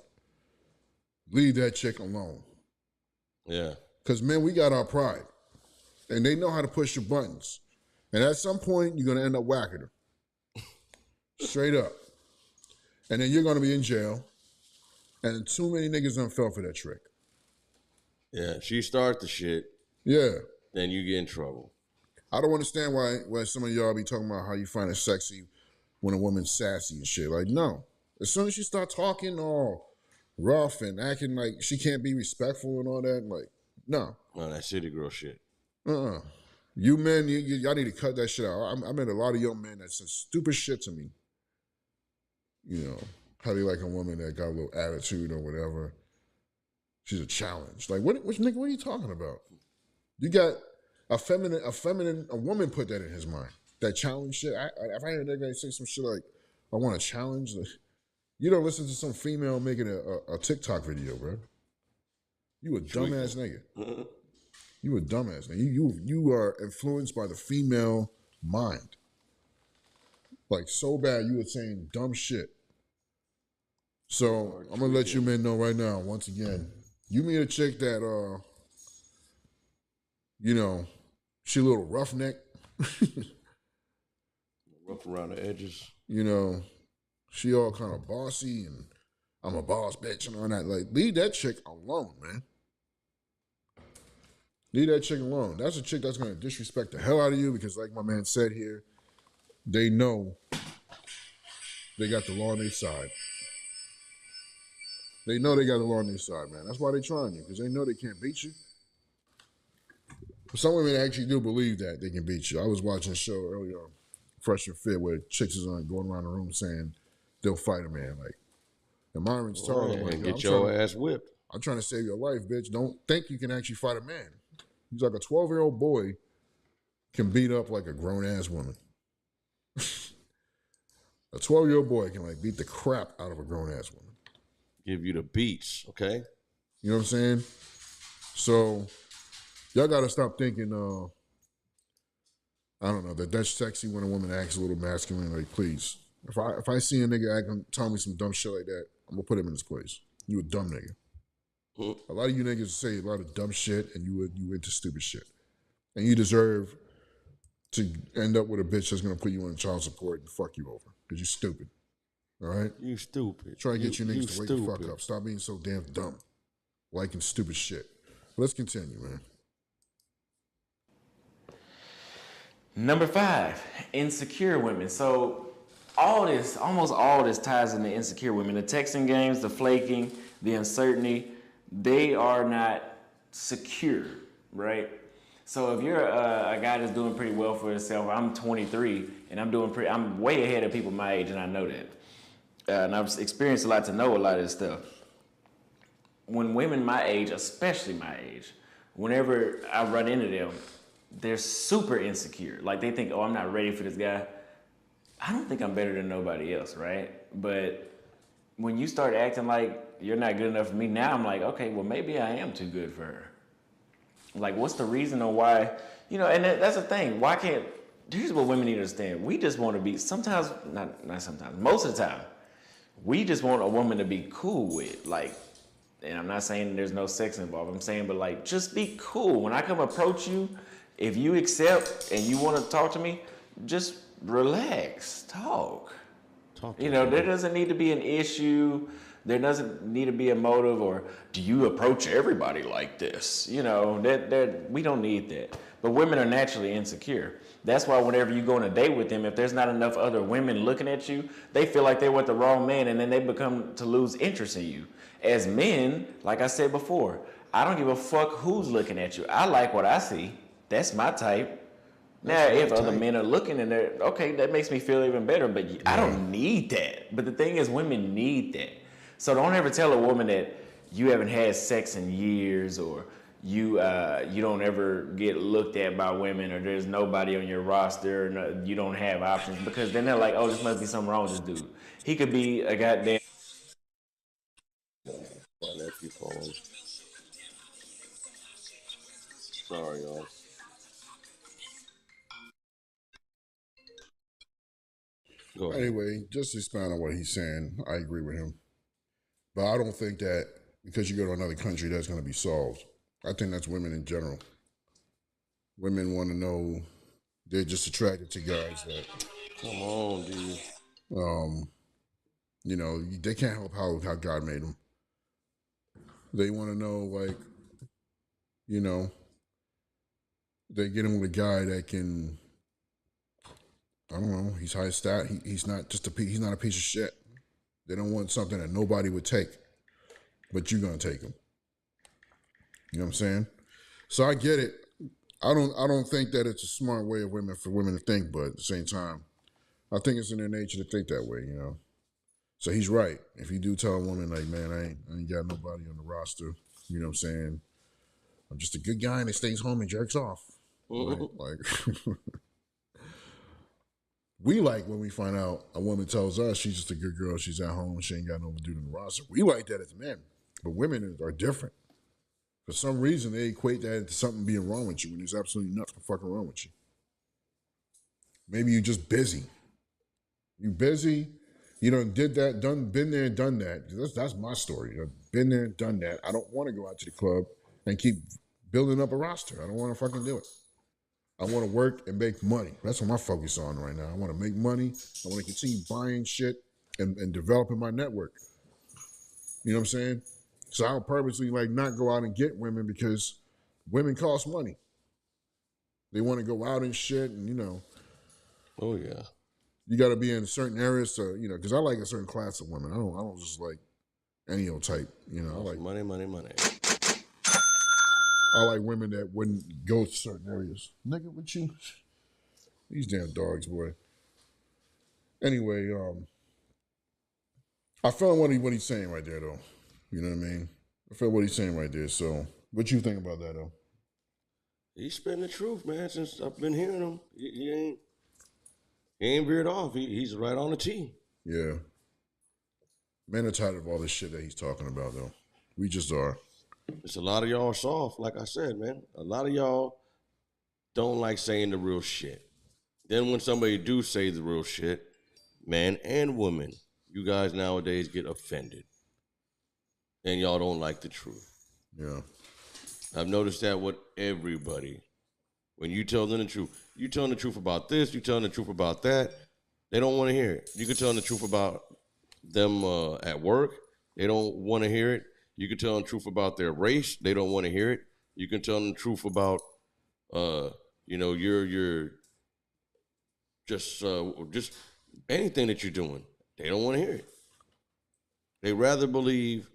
Speaker 3: leave that chick alone.
Speaker 2: Yeah.
Speaker 3: Because, men, we got our pride. And they know how to push your buttons. And at some point, you're going to end up whacking her. Straight up. And then you're going to be in jail. And too many niggas done fell for that trick.
Speaker 2: Yeah, she start the shit.
Speaker 3: Yeah.
Speaker 2: Then you get in trouble.
Speaker 3: I don't understand why some of y'all be talking about how you find it sexy when a woman's sassy and shit. Like, no. As soon as she start talking all rough and acting like she can't be respectful and all that, like, no.
Speaker 2: No, that city girl shit.
Speaker 3: You men, y'all need to cut that shit out. I met a lot of young men that said stupid shit to me. You know, how they like a woman that got a little attitude or whatever. She's a challenge. Like, which nigga, what are you talking about? You got a woman put that in his mind. That challenge shit. If I hear a nigga say some shit like, I want to challenge, you don't listen to some female making a TikTok video, bro. You a dumbass nigga. You a dumbass nigga. You are influenced by the female mind. Like, so bad you were saying dumb shit. So I'm gonna let you men know right now, once again, you meet a chick that she a little roughneck.
Speaker 2: Rough around the edges.
Speaker 3: She all kind of bossy and I'm a boss bitch and all that. Like, leave that chick alone, man. Leave that chick alone. That's a chick that's going to disrespect the hell out of you because, like my man said here, they know they got the law on their side. They know they got the law on their side, man. That's why they trying you, because they know they can't beat you. Some women actually do believe that they can beat you. I was watching a show earlier, Fresh and Fit, where chicks is going around the room saying they'll fight a man. Like, and Myron's telling them, like,
Speaker 2: get your ass whipped.
Speaker 3: I'm trying to save your life, bitch. Don't think you can actually fight a man. He's like, a 12-year-old boy can beat up like a grown-ass woman. A 12-year-old boy can, like, beat the crap out of a grown-ass woman.
Speaker 2: Give you the beats, okay?
Speaker 3: You know what I'm saying? So, y'all got to stop thinking, I don't know, that's sexy when a woman acts a little masculine. Like, please. If I see a nigga telling me some dumb shit like that, I'm going to put him in his place. You a dumb nigga. A lot of you niggas say a lot of dumb shit and you into stupid shit. And you deserve to end up with a bitch that's going to put you on child support and fuck you over. Because you stupid. All right?
Speaker 2: You stupid.
Speaker 3: Try to get you niggas to wake the fuck up. Stop being so damn dumb. Liking stupid shit. Let's continue, man.
Speaker 7: Number 5, insecure women. So almost all this ties into insecure women. The texting games, the flaking, the uncertainty, they are not secure, right? So if you're a guy that's doing pretty well for himself, I'm 23 and I'm way ahead of people my age, and I know that. And I've experienced a lot to know a lot of this stuff. When women my age, especially my age, whenever I run into them, they're super insecure. Like, they think, oh, I'm not ready for this guy. I don't think I'm better than nobody else, right? But when you start acting like you're not good enough for me, now I'm like, okay, well, maybe I am too good for her. Like, what's the reason or why? And that's the thing. Why can't, here's what women need to understand. We just want to be, sometimes, not sometimes, most of the time, we just want a woman to be cool with. Like, and I'm not saying there's no sex involved. I'm saying, but like, just be cool. When I come approach you, if you accept and you want to talk to me, just relax, talk. There doesn't need to be an issue. There doesn't need to be a motive, or do you approach everybody like this? We don't need that. But women are naturally insecure. That's why whenever you go on a date with them, if there's not enough other women looking at you, they feel like they're with the wrong man, and then they become to lose interest in you. As men, like I said before, I don't give a fuck who's looking at you. I like what I see. That's my type. Now, if other men are looking and they're, okay, that makes me feel even better, but I don't need that. But the thing is, women need that. So don't ever tell a woman that you haven't had sex in years, or you don't ever get looked at by women, or there's nobody on your roster, and you don't have options, because then they're like, oh, this must be something wrong with this dude. He could be a goddamn...
Speaker 2: Sorry, y'all. Go ahead.
Speaker 3: Anyway, just to expound on what he's saying, I agree with him. But I don't think that because you go to another country, that's going to be solved. I think that's women in general. Women want to know, they're just attracted to guys that,
Speaker 2: Come on, dude.
Speaker 3: you know, they can't help how God made them. They want to know, like, you know, they get him with a guy that can, I don't know, he's high stat. He's not just he's not a piece of shit. They don't want something that nobody would take, but you're gonna take him. You know what I'm saying? So I get it. I don't think that it's a smart way for women to think, but at the same time, I think it's in their nature to think that way, you know. So he's right. If you do tell a woman, like, man, I ain't got nobody on the roster, you know what I'm saying? I'm just a good guy that stays home and jerks off. Right? Like we like when we find out a woman tells us she's just a good girl, she's at home, she ain't got no dude on the roster. We like that as men. But women are different. For some reason, they equate that to something being wrong with you when there's absolutely nothing fucking wrong with you. Maybe you're just busy. You busy, you done did that, been there and done that. That's my story. I've been there and done that. I don't want to go out to the club and keep building up a roster. I don't want to fucking do it. I want to work and make money. That's what I'm focused on right now. I want to make money. I want to continue buying shit and developing my network. You know what I'm saying? So I'll purposely not go out and get women because women cost money. They want to go out and shit, and you know.
Speaker 2: Oh yeah.
Speaker 3: You got to be in certain areas to, you know, because I like a certain class of women. I don't just like any old type. You know, I like
Speaker 2: money.
Speaker 3: I like women that wouldn't go to certain areas. Nigga, what you? These damn dogs, boy. Anyway, I feel what he's saying right there, though. You know what I mean? I feel what he's saying right there. So, what you think about that, though?
Speaker 2: He's spitting the truth, man. Since I've been hearing him, he ain't veered off. He's right on the tee.
Speaker 3: Yeah. Men are tired of all this shit that he's talking about, though. We just are.
Speaker 2: It's a lot of y'all soft, like I said, man. A lot of y'all don't like saying the real shit. Then when somebody do say the real shit, man and woman, you guys nowadays get offended. And y'all don't like the truth.
Speaker 3: Yeah.
Speaker 2: I've noticed that with everybody. When you tell them the truth, you tell them the truth about this, you tell them the truth about that, they don't want to hear it. You can tell them the truth about them at work, they don't want to hear it. You can tell them the truth about their race, they don't want to hear it. You can tell them the truth about, you're just anything that you're doing. They don't want to hear it. They rather believe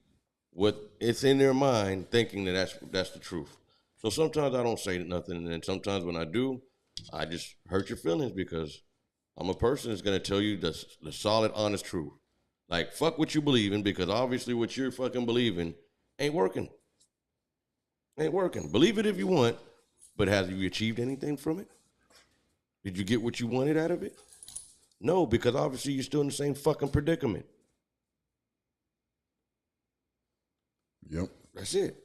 Speaker 2: what it's in their mind, thinking that that's the truth. So sometimes I don't say nothing, and then sometimes when I do, I just hurt your feelings because I'm a person that's gonna tell you the solid, honest truth. Like, fuck what you believe in, because obviously what you're fucking believing ain't working. Ain't working. Believe it if you want, but have you achieved anything from it? Did you get what you wanted out of it? No, because obviously you're still in the same fucking predicament.
Speaker 3: Yep.
Speaker 2: That's it.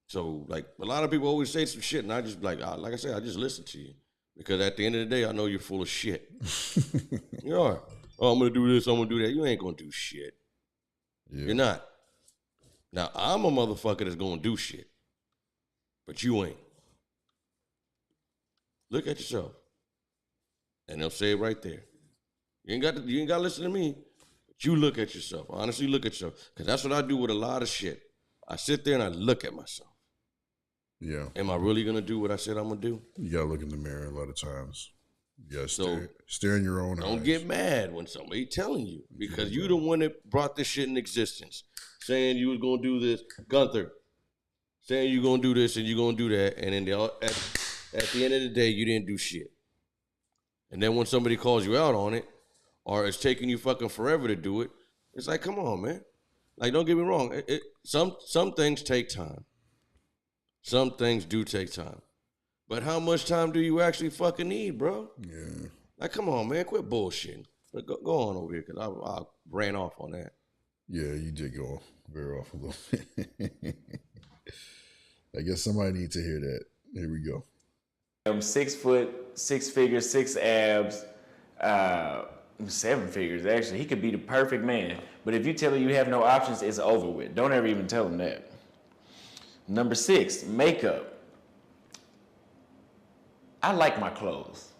Speaker 2: So, like, a lot of people always say some shit, and I just, like I said, I just listen to you. Because at the end of the day, I know you're full of shit. You are. Oh, I'm going to do this, I'm going to do that. You ain't going to do shit. Yeah. You're not. Now, I'm a motherfucker that's going to do shit. But you ain't. Look at yourself. And they'll say it right there. You ain't got to listen to me. But you look at yourself. Honestly, look at yourself. Because that's what I do with a lot of shit. I sit there and I look at myself.
Speaker 3: Yeah.
Speaker 2: Am I really gonna do what I said I'm gonna do?
Speaker 3: You gotta look in the mirror a lot of times. Yeah,
Speaker 2: So,
Speaker 3: stare in your own eyes.
Speaker 2: Don't get mad when somebody telling you, because you the one that brought this shit in existence. Saying you was gonna do this, Gunther. Saying you gonna do this and you gonna do that, and then at the end of the day, you didn't do shit. And then when somebody calls you out on it, or it's taking you fucking forever to do it, it's like, come on, man. Like, don't get me wrong. Some things take time. Some things do take time. But how much time do you actually fucking need, bro?
Speaker 3: Yeah.
Speaker 2: Like, come on, man. Quit bullshitting. But go on over here, because I ran off on that.
Speaker 3: Yeah, you did go very off a little bit. I guess somebody needs to hear that. Here we go.
Speaker 7: 6 foot, 6 figures, 6 abs, 7 figures, actually. He could be the perfect man. But if you tell him you have no options, it's over with. Don't ever even tell him that. Number 6, makeup. I like my clothes.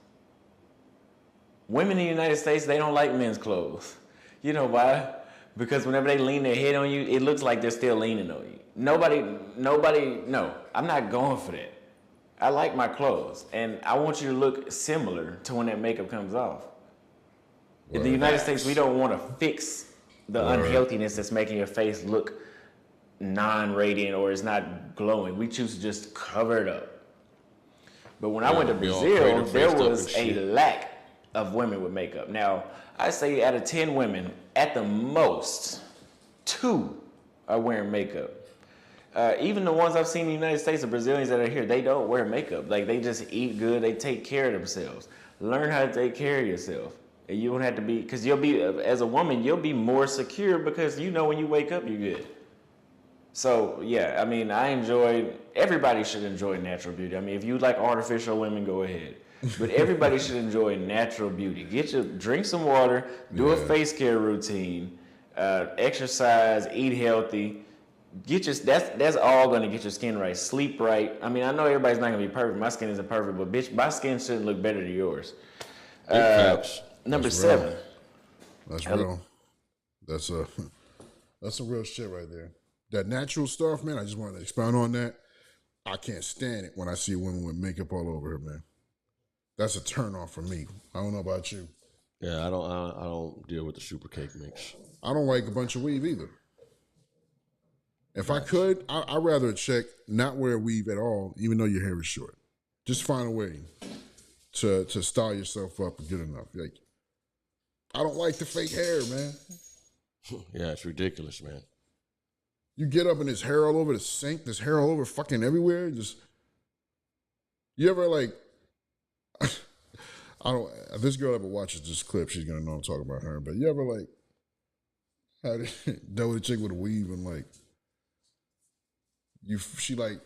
Speaker 7: Women in the United States, they don't like men's clothes. You know why? Because whenever they lean their head on you, it looks like they're still leaning on you. Nobody, no, I'm not going for that. I like my clothes, and I want you to look similar to when that makeup comes off. In the United States, we don't want to fix the unhealthiness that's making your face look non-radiant or it's not glowing. We choose to just cover it up. But when I went to Brazil, there was a lack of women with makeup. Now, I say out of 10 women, at the most, 2 are wearing makeup. Even the ones I've seen in the United States, the Brazilians that are here, they don't wear makeup. Like, they just eat good, they take care of themselves. Learn how to take care of yourself. And you don't have to be, because you'll be, as a woman, you'll be more secure because you know when you wake up, you're good. So, yeah, I mean, everybody should enjoy natural beauty. I mean, if you like artificial women, go ahead. But everybody should enjoy natural beauty. Drink some water, do a face care routine, exercise, eat healthy. That's all going to get your skin right. Sleep right. I mean, I know everybody's not going to be perfect. My skin isn't perfect, but bitch, my skin shouldn't look better than yours. Number 7.
Speaker 3: That's real. That's some real shit right there. That natural stuff, man, I just want to expound on that. I can't stand it when I see women with makeup all over her, man. That's a turn off for me. I don't know about you.
Speaker 2: Yeah, I don't deal with the super cake mix.
Speaker 3: I don't like a bunch of weave either. If I could, I'd rather a chick not wear weave at all, even though your hair is short. Just find a way to style yourself up good enough. Like, I don't like the fake hair, man.
Speaker 2: Yeah, it's ridiculous, man.
Speaker 3: You get up and there's hair all over the sink, there's hair all over fucking everywhere. You ever like, if this girl ever watches this clip, she's gonna know I'm talking about her. But you ever like, dealt with a chick with a weave and like, she like,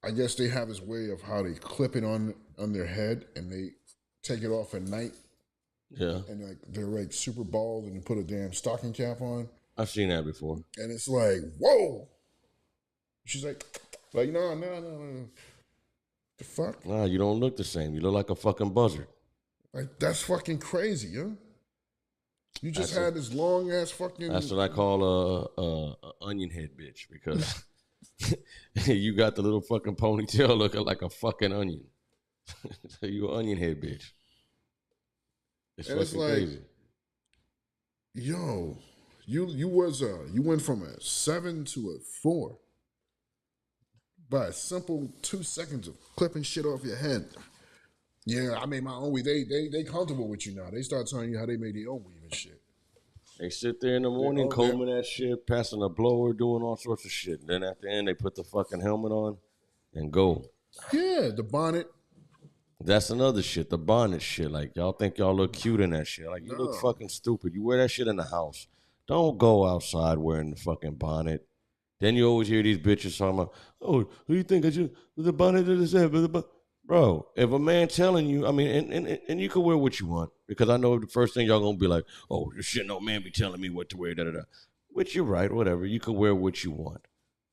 Speaker 3: I guess they have this way of how they clip it on their head and they take it off at night.
Speaker 2: Yeah.
Speaker 3: And like, they're like super bald and put a damn stocking cap on.
Speaker 2: I've seen that before.
Speaker 3: And it's like, whoa. She's like, no. The fuck?
Speaker 2: Nah, you don't look the same. You look like a fucking buzzard.
Speaker 3: Like, that's fucking crazy, yo. You just had this long ass fucking.
Speaker 2: That's what I call a onion head bitch, because you got the little fucking ponytail looking like a fucking onion. So you an onion head bitch. It's fucking
Speaker 3: like,
Speaker 2: crazy.
Speaker 3: Yo, you went from a 7 to a 4 by a simple 2 seconds of clipping shit off your head. Yeah, I made my own weave. They comfortable with you now. They start telling you how they made their own weave and shit.
Speaker 2: They sit there in the morning combing that shit, passing a blower, doing all sorts of shit. And then at the end, they put the fucking helmet on and go.
Speaker 3: Yeah, the bonnet.
Speaker 2: That's another shit, the bonnet shit. Like, y'all think y'all look cute in that shit. Like, you look fucking stupid. You wear that shit in the house. Don't go outside wearing the fucking bonnet. Then you always hear these bitches talking about, oh, who do you think the bonnet is that? Bro, if a man telling you, I mean, and you can wear what you want, because I know the first thing y'all gonna be like, oh, this shit, no man be telling me what to wear, da-da-da. Which you're right, whatever. You can wear what you want.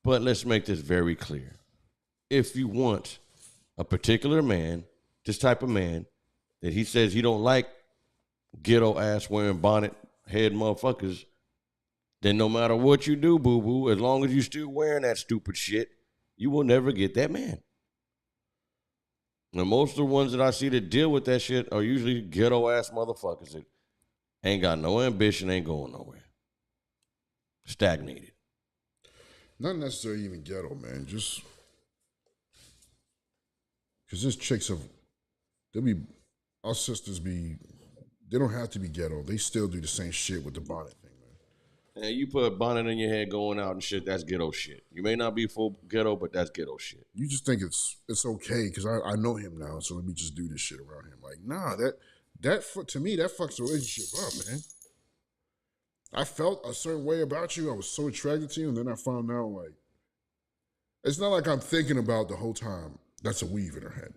Speaker 2: But let's make this very clear. If you want a particular man, this type of man, that he says he don't like ghetto ass wearing bonnet head motherfuckers, then no matter what you do, boo-boo, as long as you still wearing that stupid shit, you will never get that man. And most of the ones that I see that deal with that shit are usually ghetto ass motherfuckers that ain't got no ambition, ain't going nowhere. Stagnated.
Speaker 3: Not necessarily even ghetto, man. Just because there's chicks our sisters they don't have to be ghetto. They still do the same shit with the bonnet thing, man.
Speaker 2: And you put a bonnet in your head going out and shit, that's ghetto shit. You may not be full ghetto, but that's ghetto shit.
Speaker 3: You just think it's okay because I know him now, so let me just do this shit around him. Like, nah, to me, that fucks the relationship up, man. I felt a certain way about you. I was so attracted to you, and then I found out, like, it's not like I'm thinking about the whole time. That's a weave in her head.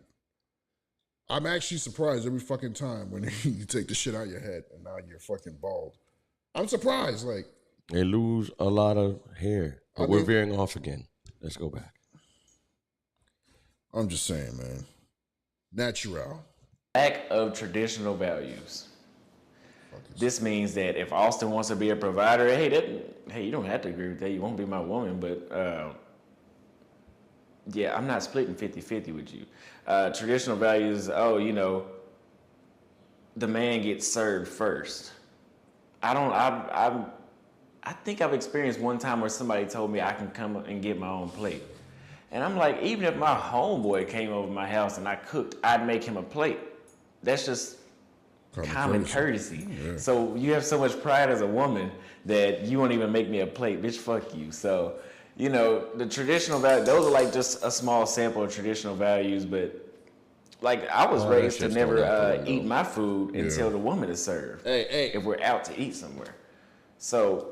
Speaker 3: I'm actually surprised every fucking time when you take the shit out of your head and now you're fucking bald. I'm surprised, like.
Speaker 2: They lose a lot of hair, but we're veering off again. Let's go back.
Speaker 3: I'm just saying, man. Natural.
Speaker 7: Lack of traditional values. This means that if Austin wants to be a provider, hey, you don't have to agree with that. You won't be my woman, but yeah, I'm not splitting 50-50 with you. Traditional values, the man gets served first. I think I've experienced one time where somebody told me I can come and get my own plate. And I'm like, even if my homeboy came over to my house and I cooked, I'd make him a plate. That's just common courtesy. Yeah. So you have so much pride as a woman that you won't even make me a plate. Bitch, fuck you. So, the traditional values, those are like just a small sample of traditional values, but like I was raised to never eat my food until the woman is served.
Speaker 2: Hey.
Speaker 7: If we're out to eat somewhere. So,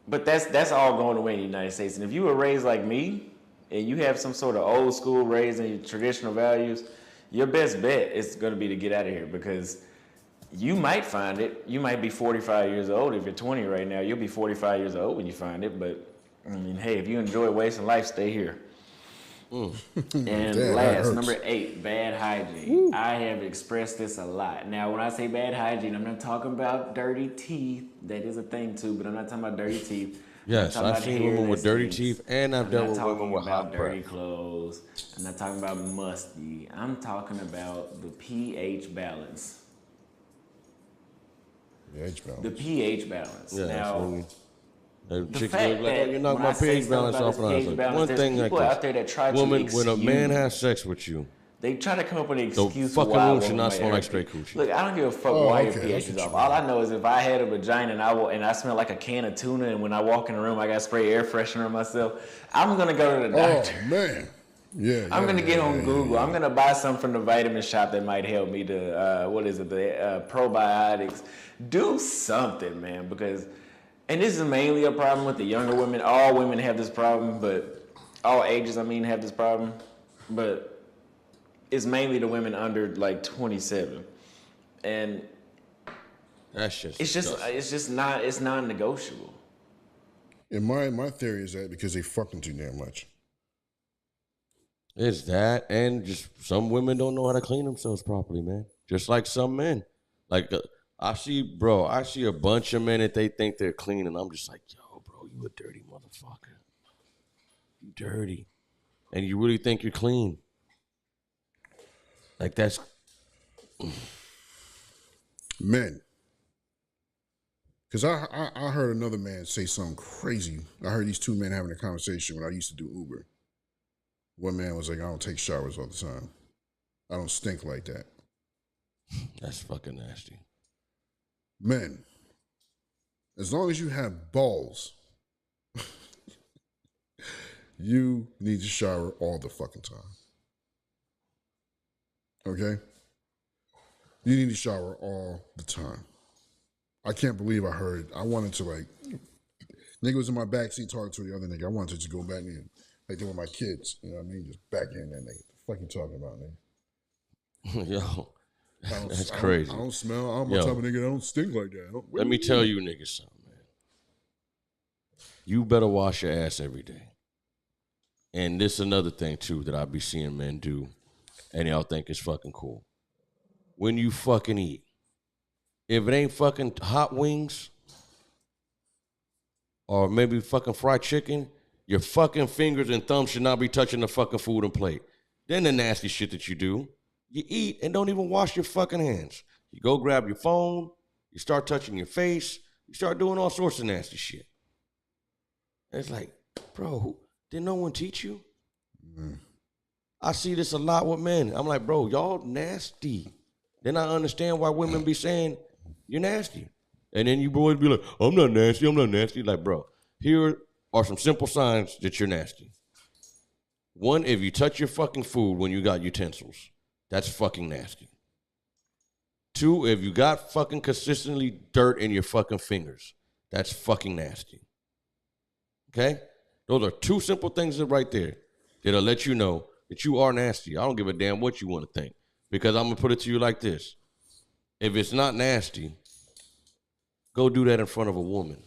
Speaker 7: but that's all going away in the United States. And if you were raised like me and you have some sort of old school raising traditional values, your best bet is going to be to get out of here because you might find it. You might be 45 years old. If you're 20 right now, you'll be 45 years old when you find it. But, I mean, hey, if you enjoy wasting life, stay here. And last, number 8, bad hygiene. Woo. I have expressed this a lot. Now, when I say bad hygiene, I'm not talking about dirty teeth. That is a thing, too, but I'm not talking about dirty teeth.
Speaker 2: Yes, I've seen women with dirty teeth, and I've dealt with women with hot breath.
Speaker 7: Dirty clothes. I'm not talking about musty. I'm talking about the pH balance. The pH balance.
Speaker 2: Yeah,
Speaker 7: now,
Speaker 2: the chicks look like, oh, you knocked my pH balance off, and I was like, one thing like this, woman, when a man has sex with you,
Speaker 7: they try to come up with an excuse
Speaker 2: the fucking
Speaker 7: why
Speaker 2: room should not smell like straight coochie.
Speaker 7: Look, I don't give a fuck why your pH is off. All I know is if I had a vagina and I smell like a can of tuna, and when I walk in the room I got spray air freshener on myself, I'm gonna go to the doctor.
Speaker 3: Oh man, I'm
Speaker 7: gonna get on Google. I'm gonna buy some from the vitamin shop that might help me to the probiotics. Do something, man, because. And this is mainly a problem with the younger women. All women have this problem, but all ages, have this problem. But it's mainly the women under like 27. And
Speaker 2: that's just
Speaker 7: it's non-negotiable.
Speaker 3: And my theory is that because they fucking too damn much.
Speaker 2: It's that, and just some women don't know how to clean themselves properly, man. Just like some men. Like I see a bunch of men that they think they're clean, and I'm just like, yo, bro, you a dirty motherfucker. You dirty. And you really think you're clean. Like that's...
Speaker 3: Men. Because I heard another man say something crazy. I heard these two men having a conversation when I used to do Uber. One man was like, I don't take showers all the time. I don't stink like that.
Speaker 2: That's fucking nasty.
Speaker 3: Men, as long as you have balls, you need to shower all the fucking time. Okay? You need to shower all the time. I can't believe I wanted to nigga was in my backseat talking to the other nigga. I wanted to just go back in, like they were my kids. You know what I mean? Just back in that nigga. What the fuck you talking about, nigga?
Speaker 2: Yo. That's crazy.
Speaker 3: I don't smell. I'm the type of nigga that don't stink like that.
Speaker 2: Let me tell you niggas something, man. You better wash your ass every day. And this is another thing, too, that I be seeing men do, and y'all think is fucking cool. When you fucking eat, if it ain't fucking hot wings or maybe fucking fried chicken, your fucking fingers and thumbs should not be touching the fucking food and plate. Then the nasty shit that you do, you eat and don't even wash your fucking hands. You go grab your phone, you start touching your face, you start doing all sorts of nasty shit. And it's like, bro, did no one teach you? I see this a lot with men. I'm like, bro, y'all nasty. Then I understand why women be saying, you're nasty. And then you boys be like, I'm not nasty, I'm not nasty. Like, bro, here are some simple signs that you're nasty. One, if you touch your fucking food when you got utensils, that's fucking nasty. Two, if you got fucking consistently dirt in your fucking fingers, that's fucking nasty. Okay? Those are two simple things right there that'll let you know that you are nasty. I don't give a damn what you want to think. Because I'm going to put it to you like this. If it's not nasty, go do that in front of a woman.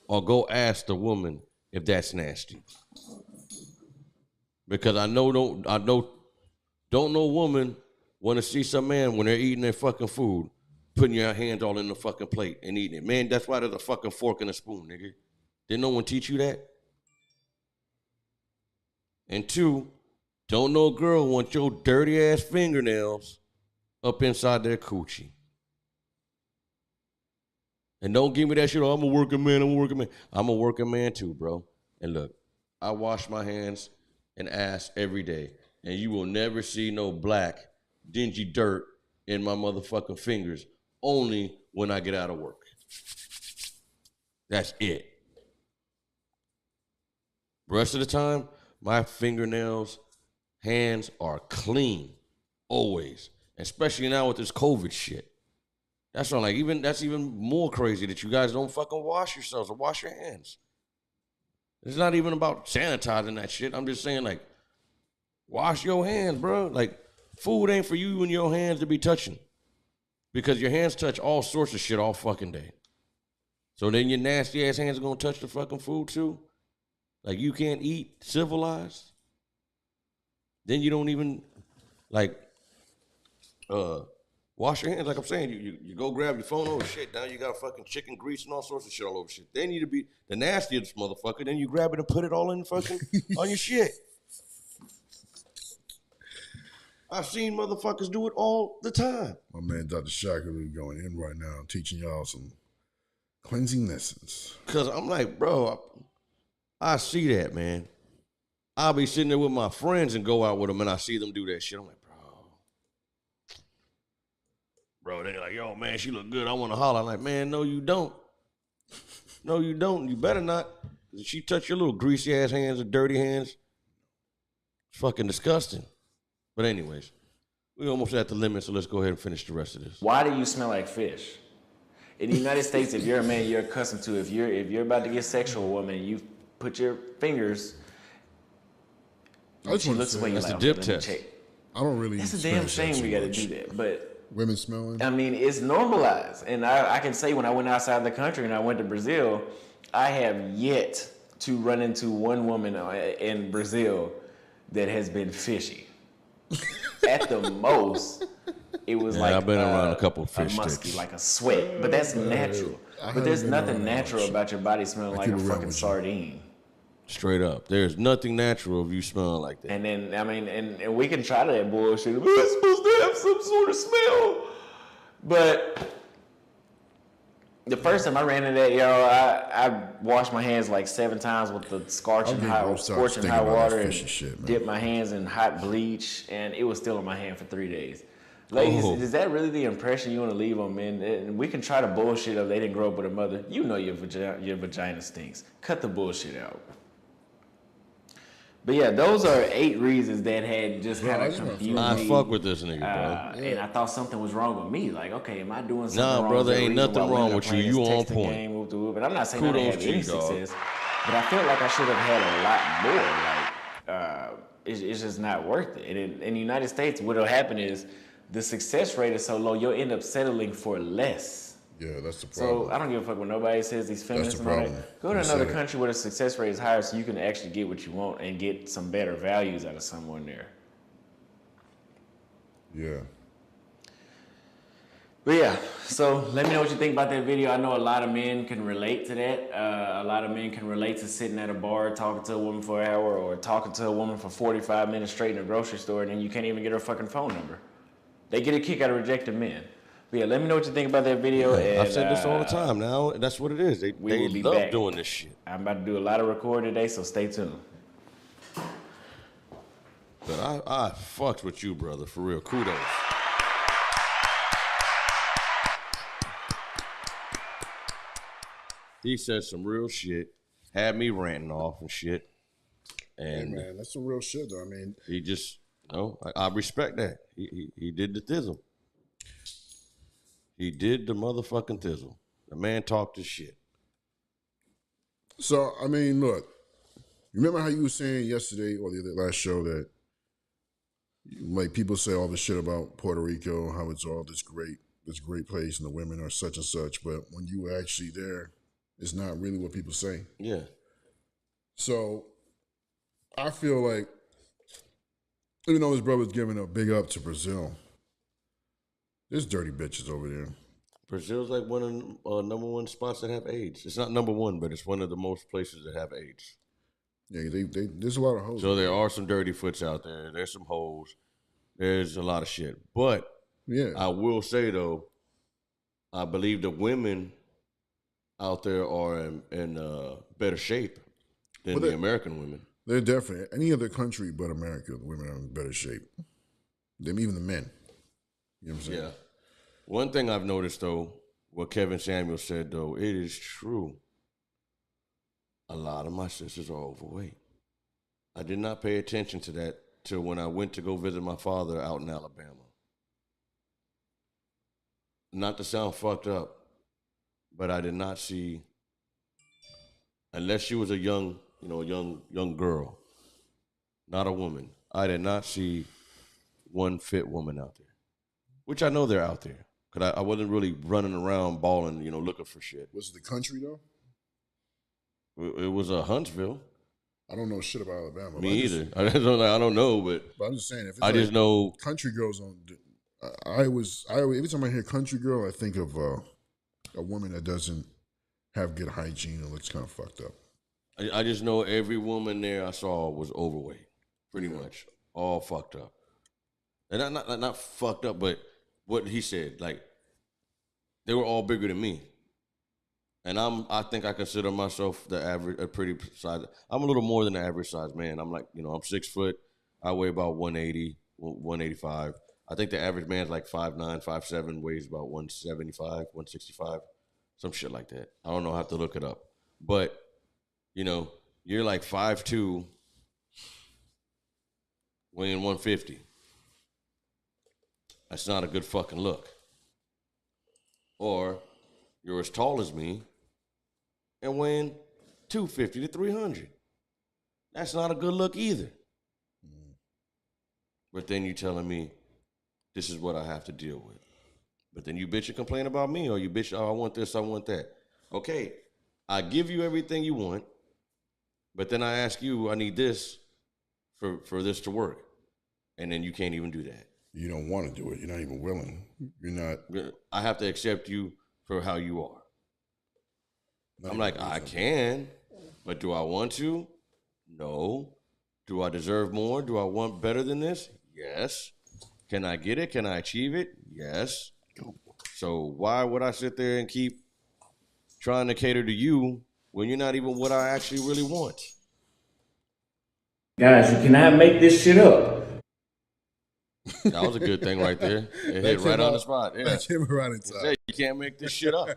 Speaker 2: Or go ask the woman if that's nasty. Because I know don't no woman want to see some man when they're eating their fucking food, putting your hands all in the fucking plate and eating it. Man, that's why there's a fucking fork and a spoon, nigga. Did no one teach you that? And two, don't no girl want your dirty ass fingernails up inside their coochie. And don't give me that shit, oh, I'm a working man. I'm a working man too, bro. And look, I wash my hands and ass every day. And you will never see no black, dingy dirt in my motherfucking fingers, only when I get out of work. That's it. Rest of the time, my fingernails, hands are clean, always. Especially now with this COVID shit. That's not like that's even more crazy that you guys don't fucking wash yourselves or wash your hands. It's not even about sanitizing that shit. I'm just saying, like, wash your hands, bro. Like, food ain't for you and your hands to be touching. Because your hands touch all sorts of shit all fucking day. So then your nasty ass hands are gonna touch the fucking food too? Like, you can't eat civilized? Then you don't even, like, wash your hands. Like I'm saying, you go grab your phone, oh shit, now you got fucking chicken grease and all sorts of shit all over shit. They need to be the nastiest motherfucker. Then you grab it and put it all in fucking on your shit. I've seen motherfuckers do it all the time.
Speaker 3: My man Dr. Shackley going in right now, teaching y'all some cleansing lessons.
Speaker 2: Cause I'm like, bro, I see that, man. I'll be sitting there with my friends and go out with them and I see them do that shit. I'm like, bro, they're like, yo, man, she look good. I want to holler. I'm like, man, no, you don't. No, you don't. You better not. If she touch your little greasy ass hands or dirty hands, it's fucking disgusting. But anyways, we almost at the limit, so let's go ahead and finish the rest of this.
Speaker 7: Why do you smell like fish? In the United States, if you're a man, you're accustomed to if you're about to get sexual with a woman, you put your fingers. She looks away.
Speaker 2: That's
Speaker 7: like,
Speaker 2: the dip test.
Speaker 3: I don't really.
Speaker 7: It's a damn shame we got to do that, but.
Speaker 3: Women smelling?
Speaker 7: I mean, it's normalized. And I can say when I went outside the country and I went to Brazil, I have yet to run into one woman in Brazil that has been fishy. At the most, it was like
Speaker 2: I've been around a couple of fish
Speaker 7: musky,
Speaker 2: sticks.
Speaker 7: like a sweat. But that's natural. But there's nothing natural about your body smelling like a fucking sardine.
Speaker 2: Straight up. There's nothing natural if you smell like that.
Speaker 7: And then, I mean, and we can try that bullshit. We're supposed to have some sort of smell. But the first time I ran into that, I washed my hands like 7 times with the scorching hot water and dipped my hands in hot bleach, and it was still in my hand for 3 days. Ladies, is that really the impression you want to leave on men? And we can try the bullshit of they didn't grow up with a mother. You know your vagina stinks. Cut the bullshit out. But yeah, those are 8 reasons that had just kind of confused me.
Speaker 2: I fuck with this nigga, bro.
Speaker 7: And I thought something was wrong with me. Like, okay, am I doing something wrong?
Speaker 2: Nah, brother, ain't nothing wrong with you. You on point.
Speaker 7: But I'm not saying I didn't have any success. But I felt like I should have had a lot more. Like, it's just not worth it. And in the United States, what'll happen is the success rate is so low, you'll end up settling for less.
Speaker 3: Yeah, that's the problem.
Speaker 7: So I don't give a fuck what nobody says, these feminists and all that. Go to another country where the success rate is higher so you can actually get what you want and get some better values out of someone there.
Speaker 3: Yeah.
Speaker 7: But yeah, so let me know what you think about that video. I know a lot of men can relate to that. A lot of men can relate to sitting at a bar talking to a woman for an hour or talking to a woman for 45 minutes straight in a grocery store and then you can't even get her fucking phone number. They get a kick out of rejected men. But yeah, let me know what you think about that video.
Speaker 2: Yeah,
Speaker 7: And
Speaker 2: I've said this all the time now. That's what it is. They
Speaker 7: will be
Speaker 2: love
Speaker 7: back.
Speaker 2: doing this shit.
Speaker 7: I'm about to do a lot of recording today, so stay tuned.
Speaker 2: But I fucked with you, brother, for real. Kudos. He said some real shit, had me ranting off and shit. And
Speaker 3: Hey man, that's some real shit though. I mean,
Speaker 2: he just, I respect that. He did the thizzle. He did the motherfucking thizzle. The man talked his shit.
Speaker 3: so I mean, look, remember how you were saying yesterday or the last show that like people say all this shit about Puerto Rico, how it's all this great place and the women are such and such, but when you were actually there, it's not really what people say.
Speaker 2: Yeah.
Speaker 3: So I feel like, even though his brother's giving a big up to Brazil, there's dirty bitches over there.
Speaker 2: Brazil's like one of the number one spots that have AIDS. It's not number one, but it's one of the most places that have AIDS.
Speaker 3: Yeah, there's a lot of hoes.
Speaker 2: So there are some dirty foots out there. There's some hoes. There's a lot of shit. But
Speaker 3: Yeah,
Speaker 2: I will say, though, I believe the women out there are in better shape than the American women.
Speaker 3: they're definitely any other country but America. The women are in better shape. Them even the men. You know what I'm saying?
Speaker 2: Yeah. One thing I've noticed, though, what Kevin Samuel said, though, it is true. A lot of my sisters are overweight. I did not pay attention to that till when I went to go visit my father out in Alabama. Not to sound fucked up, but I did not see, unless she was a young girl, not a woman. I did not see one fit woman out there, which I know they're out there. Because I wasn't really running around balling, looking for shit.
Speaker 3: Was it the country though?
Speaker 2: It was Huntsville.
Speaker 3: I don't know shit about Alabama.
Speaker 2: Me either. I don't know, but
Speaker 3: I'm just saying. If it's
Speaker 2: I just know
Speaker 3: country girls on. Every time I hear country girl, I think of a woman that doesn't have good hygiene and looks kind of fucked up.
Speaker 2: I just know every woman there I saw was overweight, pretty much, all fucked up, and not fucked up, but what he said, like they were all bigger than me, and I think I consider myself a pretty size. I'm a little more than the average size man. I'm like, I'm 6 foot, I weigh about 180, 185. I think the average man's like 5'9", 5'7", weighs about 175, 165, some shit like that. I don't know, I have to look it up, but. You're like 5'2", weighing 150. That's not a good fucking look. Or you're as tall as me and weighing 250 to 300. That's not a good look either. But then you telling me this is what I have to deal with. But then you bitch and complain about me, or you bitch, oh, I want this, I want that. Okay, I give you everything you want. But then I ask you, I need this for this to work. And then you can't even do that.
Speaker 3: You don't want to do it. You're not even willing. You're not.
Speaker 2: I have to accept you for how you are. I'm like, I can, but do I want to? No. Do I deserve more? Do I want better than this? Yes. Can I get it? Can I achieve it? Yes. So why would I sit there and keep trying to cater to you when you're not even what I actually really want?
Speaker 7: Guys, you cannot make this shit up.
Speaker 2: That was a good thing right there. It hit right on the spot. Yeah.
Speaker 3: That came right in time.
Speaker 2: You can't make this shit up.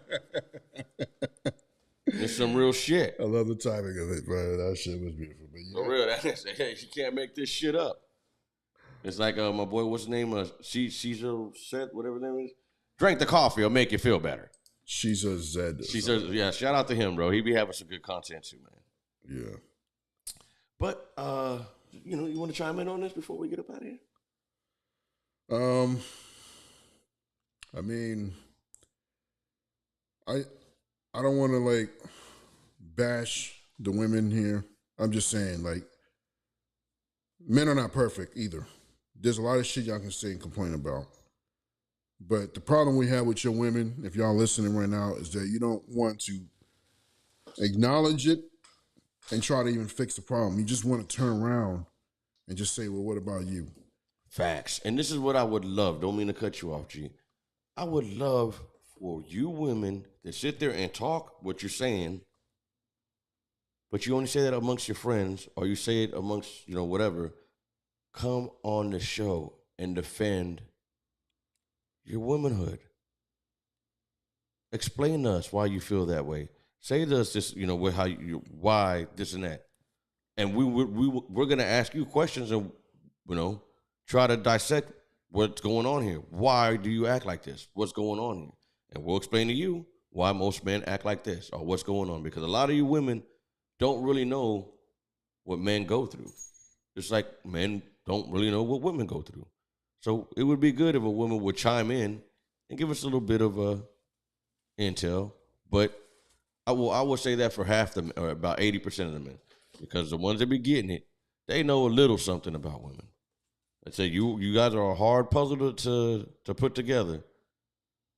Speaker 2: It's some real shit.
Speaker 3: I love the timing of it, bro. That shit was beautiful. But yeah.
Speaker 2: For real, you can't make this shit up. It's like my boy, what's his name? Caesar said, whatever his name is. Drink the coffee, it'll make you feel better.
Speaker 3: She's a Zed.
Speaker 2: Yeah, shout out to him, bro. He be having some good content too, man.
Speaker 3: Yeah.
Speaker 2: But you want to chime in on this before we get up out of here?
Speaker 3: I mean, I don't want to like bash the women here. I'm just saying, like, men are not perfect either. There's a lot of shit y'all can say and complain about, But the problem we have with your women, if y'all listening right now, is that you don't want to acknowledge it and try to even fix the problem. You just want to turn around and just say, well, what about you?
Speaker 2: Facts. And this is what I would love. Don't mean to cut you off, G. I would love for you women to sit there and talk what you're saying, but you only say that amongst your friends, or you say it amongst, whatever. Come on the show and defend your womanhood. Explain to us why you feel that way. Say to us this, why this and that. And we're going to ask you questions and, try to dissect what's going on here. Why do you act like this? What's going on here? And we'll explain to you why most men act like this or what's going on. Because a lot of you women don't really know what men go through. Just like men don't really know what women go through. So it would be good if a woman would chime in and give us a little bit of intel. But I will say that for or about 80% of the men. Because the ones that be getting it, they know a little something about women. I say you guys are a hard puzzle to put together,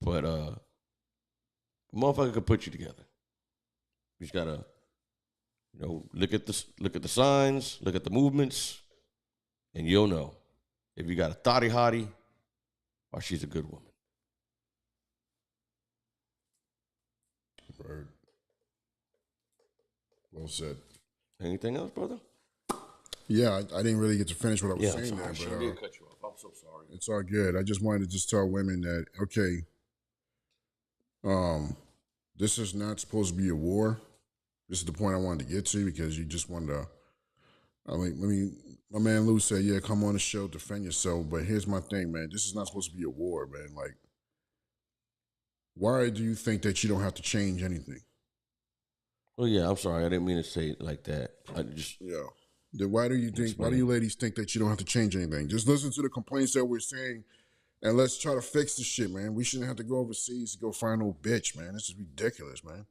Speaker 2: but a motherfucker can put you together. You just gotta, look at the signs, look at the movements, and you'll know if you got a thotty hottie or she's a good woman.
Speaker 3: Word. Well said.
Speaker 2: Anything else, brother?
Speaker 3: Yeah, I didn't really get to finish what I was saying
Speaker 2: sorry,
Speaker 3: there,
Speaker 2: I
Speaker 3: but
Speaker 2: did cut you off. I'm so sorry.
Speaker 3: it's all good. I just wanted to just tell women that, okay, this is not supposed to be a war. This is the point I wanted to get to because you just wanted to. My man Lou said, "Yeah, come on the show, defend yourself." But here's my thing, man. This is not supposed to be a war, man. Like, why do you think that you don't have to change anything?
Speaker 2: Well, yeah, I'm sorry. I didn't mean to say it like that.
Speaker 3: Yeah. Why do you ladies think that you don't have to change anything? Just listen to the complaints that we're saying and let's try to fix the shit, man. We shouldn't have to go overseas to go find no bitch, man. This is ridiculous, man.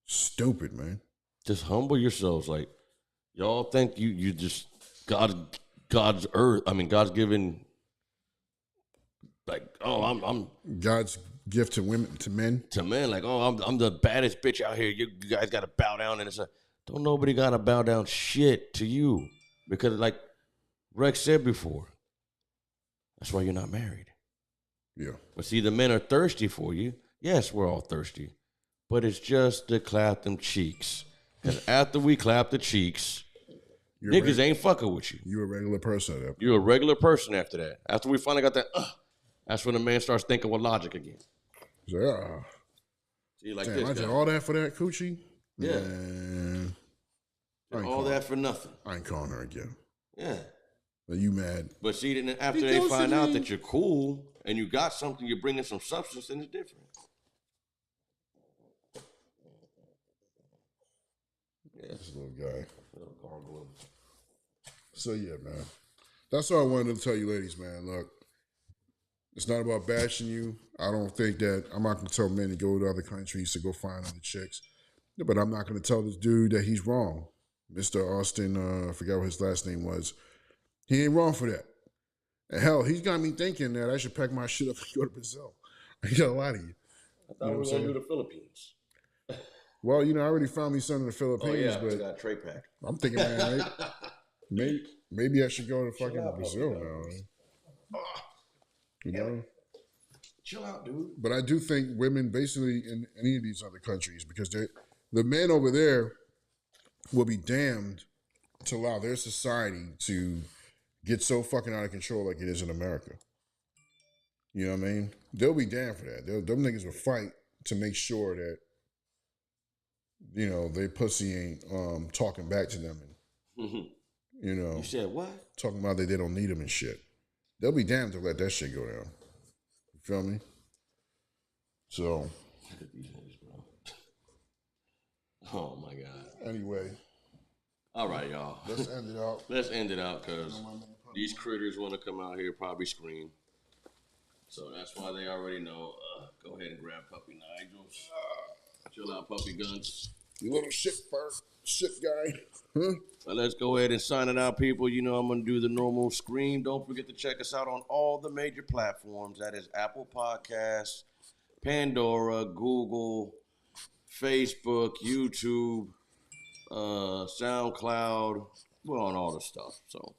Speaker 3: Stupid, man.
Speaker 2: Just humble yourselves. Like, y'all think you just God's earth. I mean, God's given. Like, oh, I'm
Speaker 3: God's gift to women, to men.
Speaker 2: To men, like, oh, I'm the baddest bitch out here. You guys got to bow down, and it's like, don't nobody got to bow down shit to you, because like Rex said before, that's why you're not married.
Speaker 3: Yeah.
Speaker 2: But see, the men are thirsty for you. Yes, we're all thirsty, but it's just to clap them cheeks. Because after we clap the cheeks, niggas ain't fucking with you.
Speaker 3: You're a regular person.
Speaker 2: You're a regular person after that. After we finally got that, that's when the man starts thinking with logic again.
Speaker 3: Yeah.
Speaker 2: See, like
Speaker 3: damn,
Speaker 2: this
Speaker 3: I did
Speaker 2: guy.
Speaker 3: all that for that coochie?
Speaker 2: Yeah.
Speaker 3: Man.
Speaker 2: All that for nothing.
Speaker 3: I ain't calling her again.
Speaker 2: Yeah.
Speaker 3: Are you mad?
Speaker 2: But see, then after they find out that you're cool and you got something, you're bringing some substance, then it's different.
Speaker 3: Yeah, this little guy. Little gargoyle. So yeah, man. That's all I wanted to tell you ladies, man. Look, it's not about bashing you. I don't think that I'm not gonna tell men to go to other countries to go find other chicks. But I'm not gonna tell this dude that he's wrong. Mr. Austin, I forgot what his last name was. He ain't wrong for that. And hell, he's got me thinking that I should pack my shit up and go to Brazil. I ain't gonna lie to you.
Speaker 2: I thought we were gonna do the Philippines.
Speaker 3: Well, I already found me something in the Philippines,
Speaker 2: but
Speaker 3: but
Speaker 2: got a tray pack.
Speaker 3: I'm thinking, man, maybe I should go to fucking Brazil now. Man.
Speaker 2: Chill out, dude.
Speaker 3: But I do think women, basically in any of these other countries, because the men over there will be damned to allow their society to get so fucking out of control like it is in America. You know what I mean? They'll be damned for that. Them niggas will fight to make sure that, they pussy ain't talking back to them and,
Speaker 2: You said what?
Speaker 3: talking about that they don't need them and shit. They'll be damned to let that shit go down. You feel me? So.
Speaker 2: Look at these niggas, bro. Oh my God.
Speaker 3: Anyway.
Speaker 2: All right, y'all.
Speaker 3: Let's end it out.
Speaker 2: Let's end it out, because these critters want to come out here, probably scream. So that's why they already know. Go ahead and grab puppy Nigels. Chill out, puppy guns.
Speaker 3: You little shit guy. Huh?
Speaker 2: Well, let's go ahead and sign it out, people. You know I'm going to do the normal scream. Don't forget to check us out on all the major platforms. That is Apple Podcasts, Pandora, Google, Facebook, YouTube, SoundCloud. We're on all the stuff. So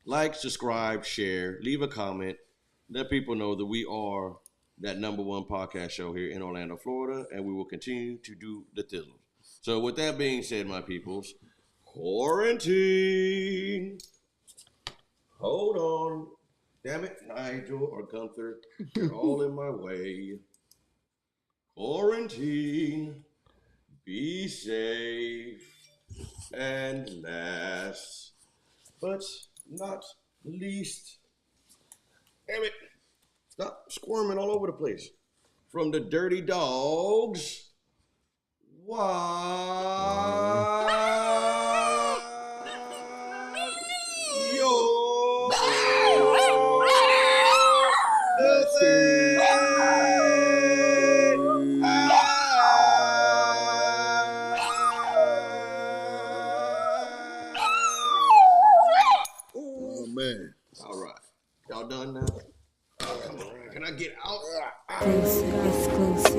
Speaker 2: like, subscribe, share, leave a comment. Let people know that we are that #1 podcast show here in Orlando, Florida, and we will continue to do the thizzle. So with that being said, my peoples, quarantine. Hold on. Damn it, Nigel or Gunther. You're all in my way. Quarantine. Be safe. And last, but not least. Damn it. Stop squirming all over the place. From the dirty dogs. What? Yo.
Speaker 3: Oh man.
Speaker 2: All right. Y'all done now? Come on. Can I get out?
Speaker 8: Exclusive.